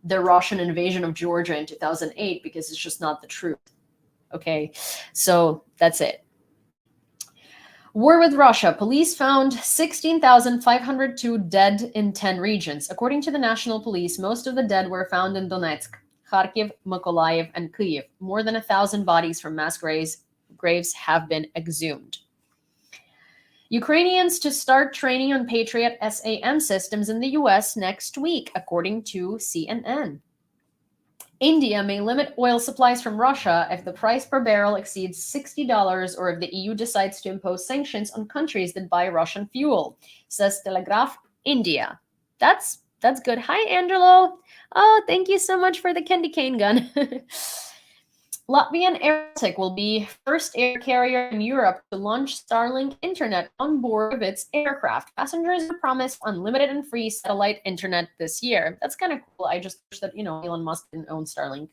Speaker 1: the Russian invasion of Georgia in 2008, because it's just not the truth. Okay, so that's it. War with Russia. Police found 16,502 dead in 10 regions. According to the National Police, most of the dead were found in Donetsk, Kharkiv, Mykolaiv, and Kyiv. More than 1,000 bodies from mass graves have been exhumed. Ukrainians to start training on Patriot SAM systems in the US next week, according to CNN. India may limit oil supplies from Russia if the price per barrel exceeds $60 or if the EU decides to impose sanctions on countries that buy Russian fuel, says Telegraph India. That's good. Hi, Angelo. Oh, thank you so much for the candy cane gun. Latvian Airtek will be first air carrier in Europe to launch Starlink internet on board of its aircraft. Passengers are promised unlimited and free satellite internet this year. That's kind of cool. I just wish that, Elon Musk didn't own Starlink.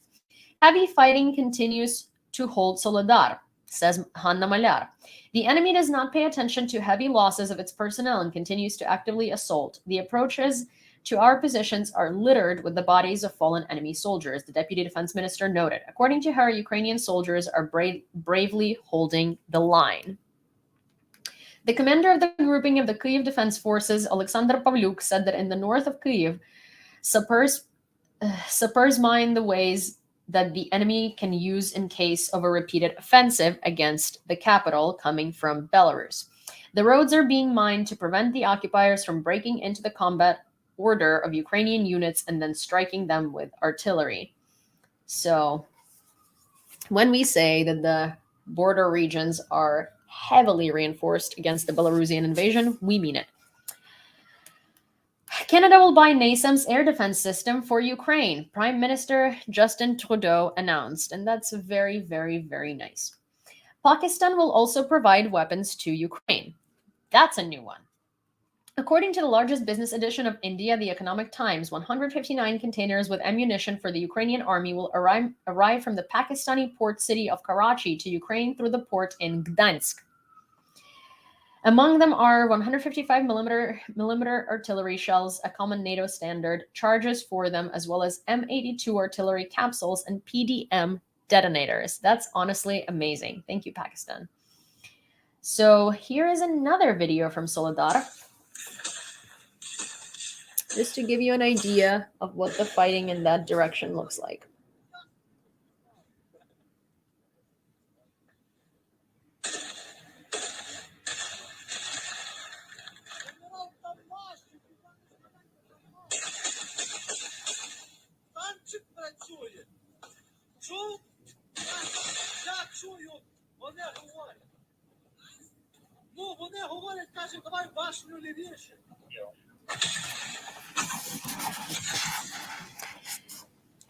Speaker 1: Heavy fighting continues to hold Soledar, says Hanna Malyar. The enemy does not pay attention to heavy losses of its personnel and continues to actively assault. The approaches to our positions are littered with the bodies of fallen enemy soldiers, the deputy defense minister noted. According to her, Ukrainian soldiers are bravely holding the line. The commander of the grouping of the Kyiv Defense Forces, Alexander Pavlyuk, said that in the north of Kyiv, sappers mine the ways that the enemy can use in case of a repeated offensive against the capital coming from Belarus. The roads are being mined to prevent the occupiers from breaking into the combat order of Ukrainian units and then striking them with artillery. So when we say that the border regions are heavily reinforced against the Belarusian invasion, we mean it. Canada will buy NASAM's air defense system for Ukraine, Prime Minister Justin Trudeau announced, and that's very, very, very nice. Pakistan will also provide weapons to Ukraine. That's a new one. According to the largest business edition of India, The Economic Times, 159 containers with ammunition for the Ukrainian army will arrive from the Pakistani port city of Karachi to Ukraine through the port in Gdansk. Among them are 155 millimeter artillery shells, a common NATO standard, charges for them, as well as M82 artillery capsules and PDM detonators. That's honestly amazing. Thank you, Pakistan. So here is another video from Soledar, just to give you an idea of what the fighting in that direction looks like.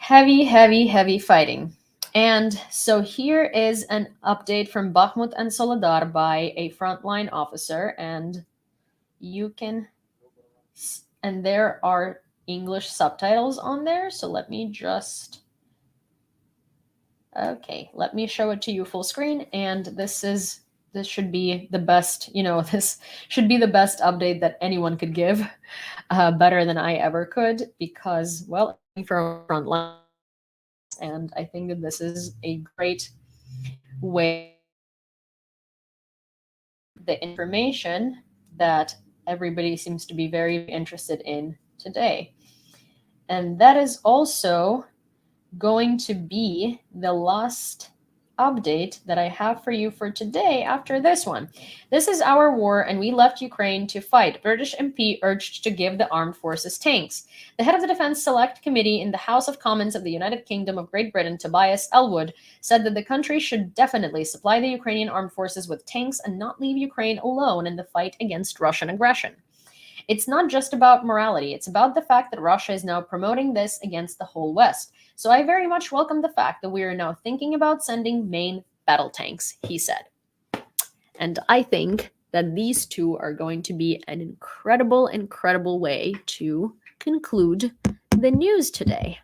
Speaker 1: Heavy fighting. And so here is an update from Bakhmut and Soledar by a frontline officer, and there are English subtitles on there. So let me show it to you full screen. And this should be the best, this should be the best update that anyone could give, better than I ever could, because, well, from frontline. And I think that this is a great way the information that everybody seems to be very interested in today. And that is also going to be the last update that I have for you for today after this one. This is our war, and we left Ukraine to fight. British MP urged to give the armed forces tanks. The head of the Defense Select Committee in the House of Commons of the United Kingdom of Great Britain, Tobias Ellwood, said that the country should definitely supply the Ukrainian armed forces with tanks and not leave Ukraine alone in the fight against Russian aggression. It's not just about morality. It's about the fact that Russia is now promoting this against the whole West. So I very much welcome the fact that we are now thinking about sending main battle tanks, he said. And I think that these two are going to be an incredible way to conclude the news today.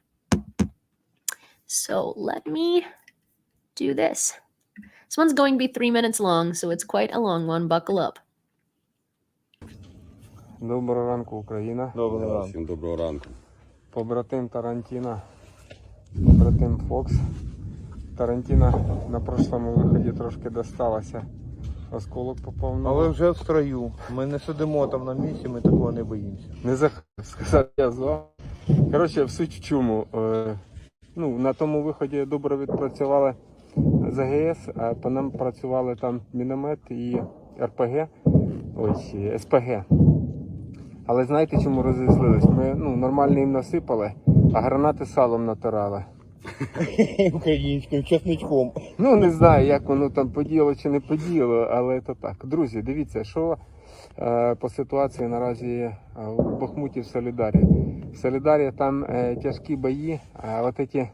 Speaker 1: So let me do this. This one's going to be 3 minutes long, so it's quite a long one. Buckle up.
Speaker 3: Доброго ранку, Україна.
Speaker 4: Доброго ранку.
Speaker 5: Всім доброго ранку.
Speaker 3: Побратим Тарантіна, побратим Фокс. Тарантіна на прошлому виході трошки досталося. Осколок попав на...
Speaker 4: Але вже в строю. Ми не сидимо там на місці, ми такого не боїмося.
Speaker 3: Не захотів сказати, я звав. Коротше, в суть в чому. На тому виході добре відпрацювали з АГС, а по нам працювали там міномет і РПГ, СПГ. Але знаєте, чому розізлились? Ми нормально їм насипали, а гранати салом натирали.
Speaker 4: Українським чесничком.
Speaker 3: Не знаю, як воно там подіяло чи не подіяло, але це так. Друзі, дивіться, що по ситуації наразі у Бахмуті в Соледарі. В Соледарі там тяжкі бої, а от ці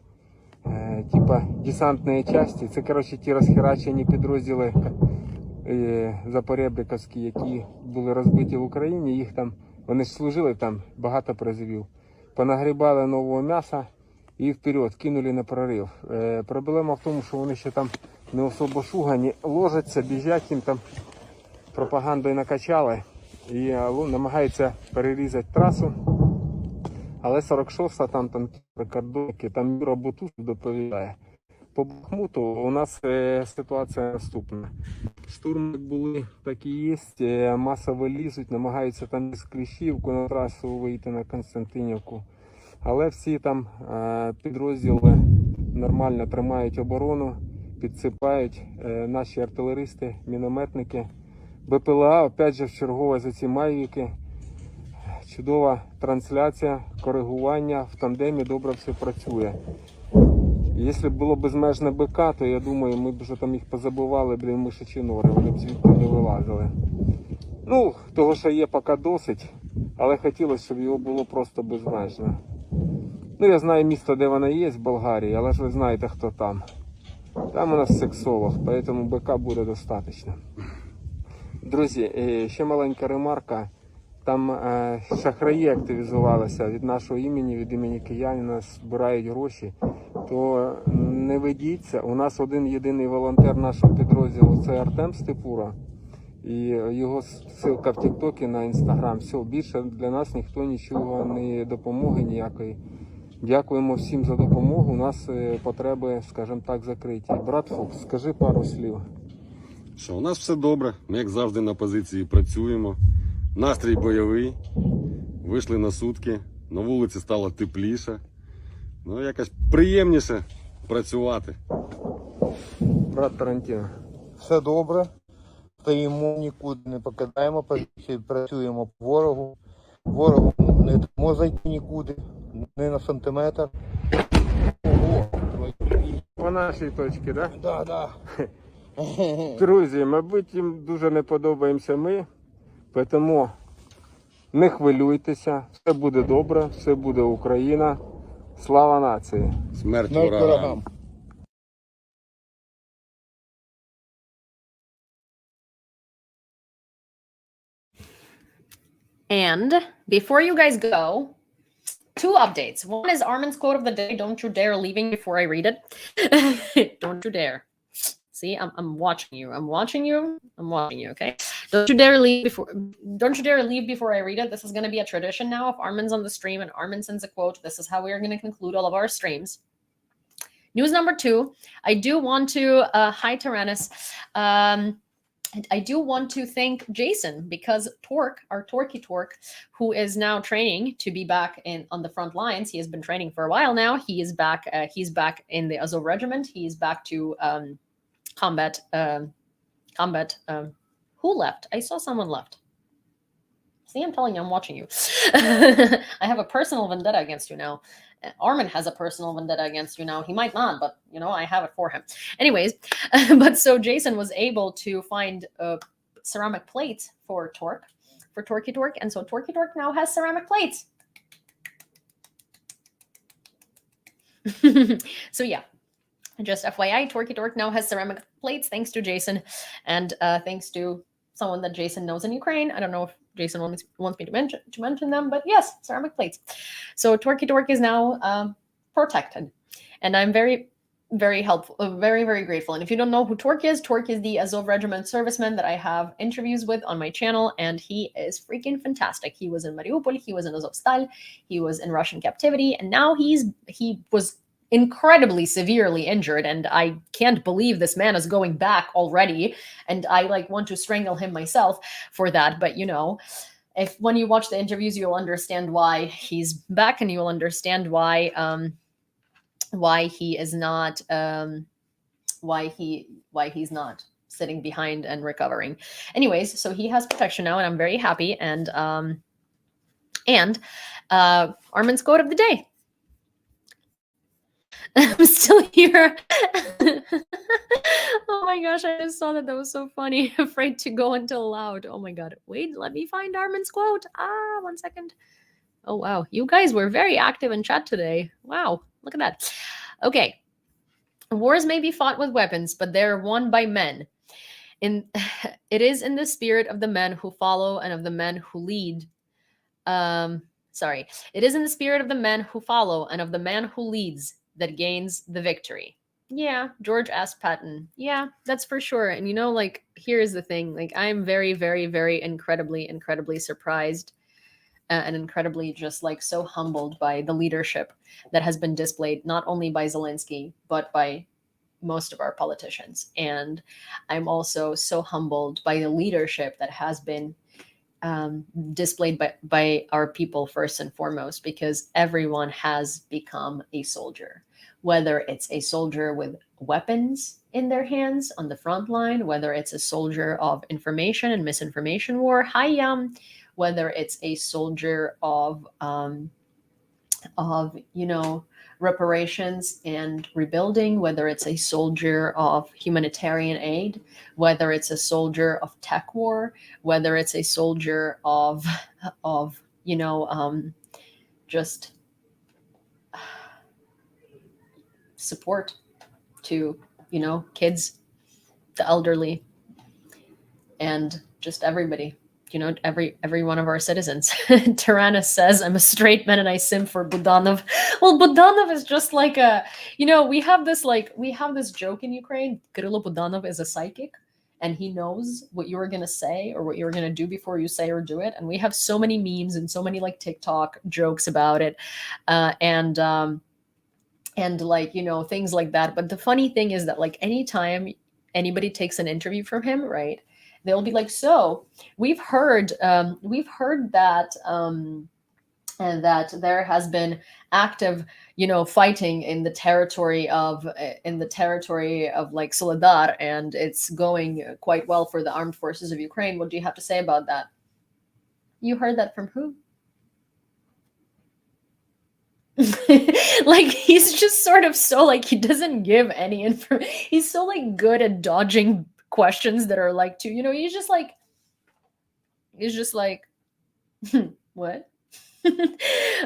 Speaker 3: типа десантні частини, це, коротше, ті розхерачені підрозділи запорєбріковські, які були розбиті в Україні, їх там, вони ж служили там, багато призовів. Понагрібали нового м'яса і вперед, кинули на прорив. Проблема в тому, що вони ще там не особо шугані, ложаться, біжать, їм там пропагандою накачали і намагаються перерізати трасу. Але 46-та там прикордонники, там Юра Бутусов доповідає. По Бахмуту у нас ситуація наступна. Штурми були, так і є, масово лізуть, намагаються там з Кліщівку на трасу вийти на Константинівку. Але всі там підрозділи нормально тримають оборону, підсипають наші артилеристи, мінометники. БПЛА, опять же, вчергове за ці майвіки. Чудова трансляція, коригування, в тандемі добре все працює. Якщо б було безмежне БК, то я думаю, ми б вже там їх позабивали, мишачі нори, вони б звідти не вилазили. Того, що є, поки досить, але хотілося, щоб його було просто безмежно. Я знаю місто, де вона є, в Болгарії, але ж ви знаєте, хто там. Там у нас сексолог, тому БК буде достатньо. Друзі, ще маленька ремарка. Там шахраї активізувалися від нашого імені, від імені киянина, збирають гроші. То не ведіться, у нас один єдиний волонтер нашого підрозділу – це Артем Степура. І його ссылка в Тіктокі на Інстаграм. Все, більше для нас ніхто нічого, не допомоги ніякої. Дякуємо всім за допомогу, у нас потреби, скажімо так, закриті. Брат Фокс, скажи пару слів.
Speaker 5: Що, у нас все добре, ми як завжди на позиції працюємо. Настрій бойовий, вийшли на сутки, на вулиці стало тепліше. Якось приємніше працювати.
Speaker 3: Брат Тарантіно.
Speaker 4: Все добре. Стоїмо, нікуди не покидаємо позиції, працюємо по ворогу. Ворогу не дамо зайти нікуди, не на сантиметр.
Speaker 3: По нашій точці, так?
Speaker 4: Да.
Speaker 3: Друзі, мабуть, їм дуже не подобаємося ми, тому не хвилюйтеся, все буде добре, все буде Україна. Слава нації!
Speaker 5: Смерть
Speaker 4: Смерть
Speaker 5: ворогам.
Speaker 4: ворогам.
Speaker 1: And before you guys go, 2 updates. One is Armin's quote of the day. Don't you dare leaving before I read it. Don't you dare. See, I'm watching you. I'm watching you. I'm watching you. Okay. Don't you dare leave before I read it. This is going to be a tradition now. If Armin's on the stream and Armin sends a quote, this is how we are going to conclude all of our streams. News number 2. I do want to hi Tyrannus. I do want to thank Jason because our Torquey Torque, who is now training to be back on the front lines. He has been training for a while now. He is back. He's back in the Azov regiment. He's back to combat. Who left? I saw someone left. See, I'm telling you, I'm watching you. I have a personal vendetta against you now. Armin has a personal vendetta against you now. He might not, but I have it for him. Anyways, but so Jason was able to find ceramic plates for Torquey Torque, and so Torquey Torque now has ceramic plates. So yeah, just FYI, Torquey Torque now has ceramic plates thanks to Jason, and thanks to someone that Jason knows in Ukraine. I don't know if Jason wants me to mention them, but yes, ceramic plates. So Torquey Torque is now protected. And I'm very, very helpful, very, very grateful. And if you don't know who Tork is the Azov Regiment serviceman that I have interviews with on my channel, and he is freaking fantastic. He was in Mariupol, he was in Azovstal, he was in Russian captivity, and now he was incredibly severely injured, and I can't believe this man is going back already, and I like want to strangle him myself for that. But you know, if when you watch the interviews, you'll understand why he's back, and you will understand why he is not why he's not sitting behind and recovering. Anyways, so he has protection now, and I'm very happy. And Armin's quote of the day. I'm still here. Oh my gosh, I just saw that. That was so funny. Afraid to go until loud. Oh my god. Wait, let me find Armin's quote. 1 second. Oh wow, you guys were very active in chat today. Wow, look at that. Okay. Wars may be fought with weapons, but they're won by men. It is in the spirit of the men who follow and of the men who lead. It is in the spirit of the men who follow and of the man who leads that gains the victory. Yeah, George S. Patton. Yeah, that's for sure. And you know, like, here's the thing. Like, I'm very, very, very incredibly surprised and incredibly just like so humbled by the leadership that has been displayed, not only by Zelensky, but by most of our politicians. And I'm also so humbled by the leadership that has been displayed by our people first and foremost, because everyone has become a soldier, whether it's a soldier with weapons in their hands on the front line, whether it's a soldier of information and misinformation war, whether it's a soldier of you know, reparations and rebuilding, whether it's a soldier of humanitarian aid, whether it's a soldier of tech war, whether it's a soldier of you know, just support to, you know, kids, the elderly, and just everybody. You know, every one of our citizens. Tyrannus says, I'm a straight man and I simp for Budanov. Well, Budanov is just like a, you know, we have this joke in Ukraine. Kirilo Budanov is a psychic, and he knows what you're going to say or what you're going to do before you say or do it. And we have so many memes and so many like TikTok jokes about it. And like, you know, things like that. But the funny thing is that like anytime anybody takes an interview from him, right, they'll be like, so we've heard that that there has been active, you know, fighting in the territory of like Soledar, and it's going quite well for the armed forces of Ukraine. What do you have to say about that? You heard that from who? Like, he's just sort of so like, he doesn't give any info. He's so like good at dodging questions that are like, you know, he's just like what?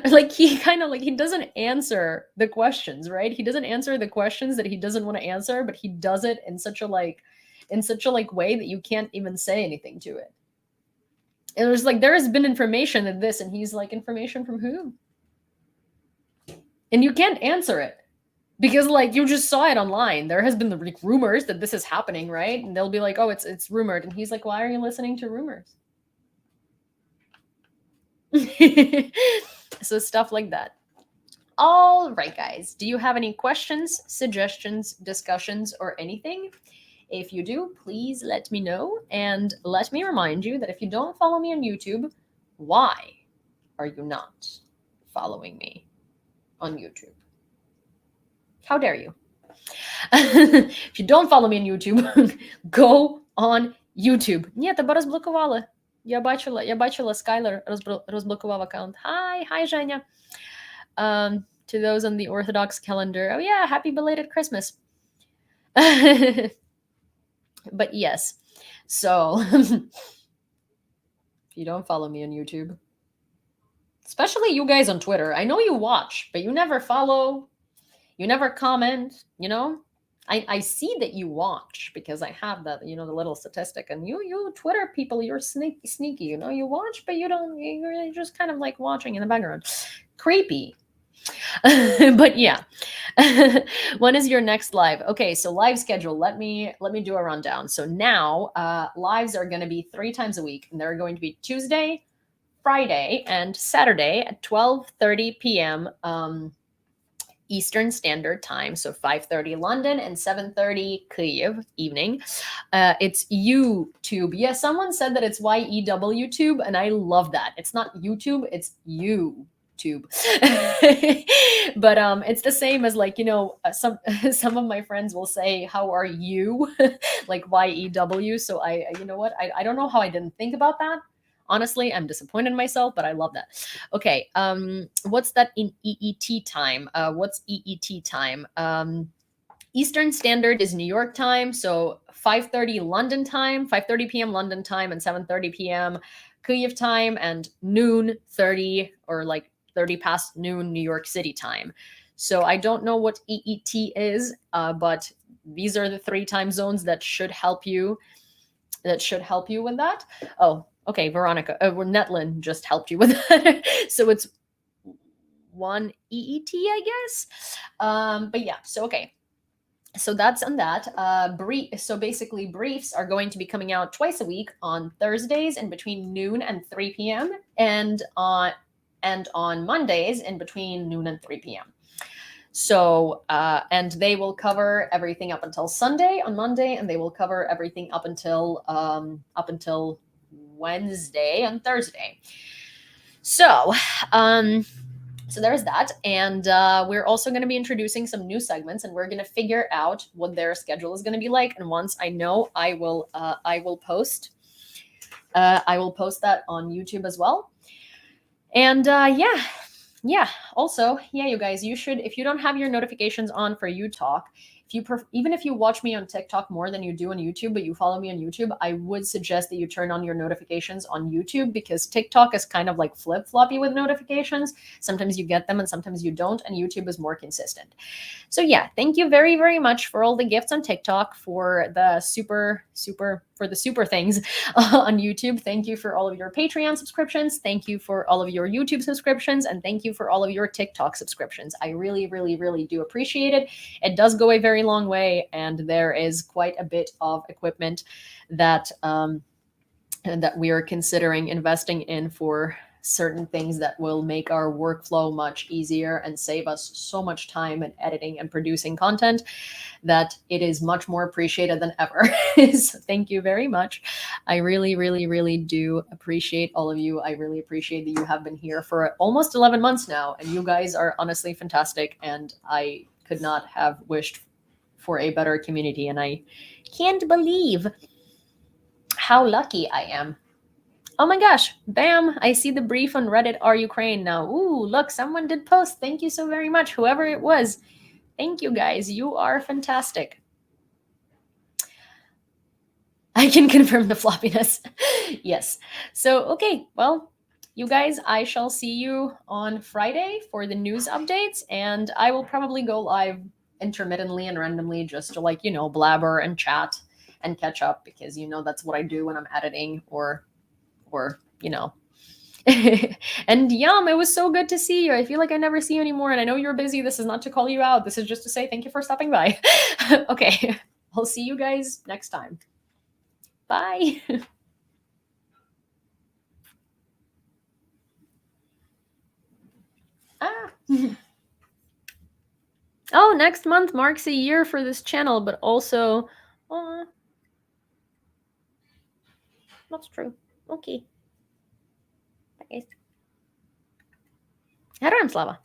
Speaker 1: Like, he kind of like, he doesn't answer the questions, right? He doesn't answer the questions that he doesn't want to answer, but he does it in such a way that you can't even say anything to it. And there's like, there has been information that this, and he's like, information from who? And you can't answer it because like you just saw it online. There has been the like, rumors that this is happening, right? And they'll be like, oh, it's rumored. And he's like, why are you listening to rumors? So stuff like that. All right, guys. Do you have any questions, suggestions, discussions, or anything? If you do, please let me know. And let me remind you that if you don't follow me on YouTube, why are you not following me on YouTube? How dare you? If you don't follow me on YouTube, go on YouTube. Ні, тебе розблокували. Я бачила, Skylar розблокував аккаунт. Hi, Женя. To those on the Orthodox calendar, oh yeah, happy belated Christmas. But yes, so if you don't follow me on YouTube, especially you guys on Twitter, I know you watch, but you never follow, you never comment, you know? I see that you watch because I have that, you know, the little statistic, and you Twitter people, you're sneaky, you know, you watch, but you don't, you're just kind of like watching in the background. Creepy. But yeah. When is your next live? Okay, so live schedule. Let me do a rundown. So now lives are going to be 3 times a week, and they're going to be Tuesday, Friday, and Saturday at 12:30 p.m. Eastern Standard Time, so 5:30 London and 7:30 Kyiv evening. It's YouTube. Yeah, someone said that it's YEW Tube, and I love that. It's not YouTube, it's YouTube. But it's the same as, like, some some of my friends will say, "How are you?" like YEW. So I you know what? I don't know how I didn't think about that. Honestly, I'm disappointed in myself, but I love that. Okay, what's that in EET time? What's EET time? Eastern Standard is New York time, so 5:30 London time, 5:30 p.m. London time, and 7:30 p.m. Kyiv time, and noon 30 or like 30 past noon New York City time. So I don't know what EET is, but these are the 3 time zones that should help you. That should help you with that. Oh, okay, Veronica, Netlin just helped you with that. So it's 1 EET, I guess. But yeah, so okay. So that's on that. So basically, briefs are going to be coming out twice a week on Thursdays in between noon and 3 p.m. and on Mondays in between noon and 3 p.m. So, and they will cover everything up until Sunday on Monday, and they will cover everything up until Wednesday on Thursday. So, so there's that, and we're also going to be introducing some new segments, and we're going to figure out what their schedule is going to be like. And once I know, I will post. I will post that on YouTube as well. And yeah. Also, yeah, you guys, you should, if you don't have your notifications on for YouTalk, even if you watch me on TikTok more than you do on YouTube, but you follow me on YouTube, I would suggest that you turn on your notifications on YouTube, because TikTok is kind of like flip-floppy with notifications. Sometimes you get them and sometimes you don't, and YouTube is more consistent. So yeah, thank you very, very much for all the gifts on TikTok, for the super things on YouTube. Thank you for all of your Patreon subscriptions. Thank you for all of your YouTube subscriptions, and thank you for all of your TikTok subscriptions. I really, really, really do appreciate it. It does go a very long way, and there is quite a bit of equipment that that we are considering investing in for certain things that will make our workflow much easier and save us so much time in editing and producing content, that it is much more appreciated than ever. So thank you very much. I really, really, really do appreciate all of you. I really appreciate that you have been here for almost 11 months now, and you guys are honestly fantastic, and I could not have wished for a better community, and I can't believe how lucky I am. Oh my gosh, bam, I see the brief on Reddit R Ukraine now. Ooh, look, someone did post. Thank you so very much, whoever it was. Thank you guys, you are fantastic. I can confirm the floppiness. Yes. So, okay, well, you guys, I shall see you on Friday for the news updates, and I will probably go live intermittently and randomly just to, like, blabber and chat and catch up, because that's what I do when I'm editing or and Yum, it was so good to see you. I feel like I never see you anymore, and I know you're busy. This is not to call you out. This is just to say thank you for stopping by. Okay, I'll see you guys next time. Bye. Oh, next month marks a year for this channel, but also, that's true. Okay. Bye, guys. Heroям слава.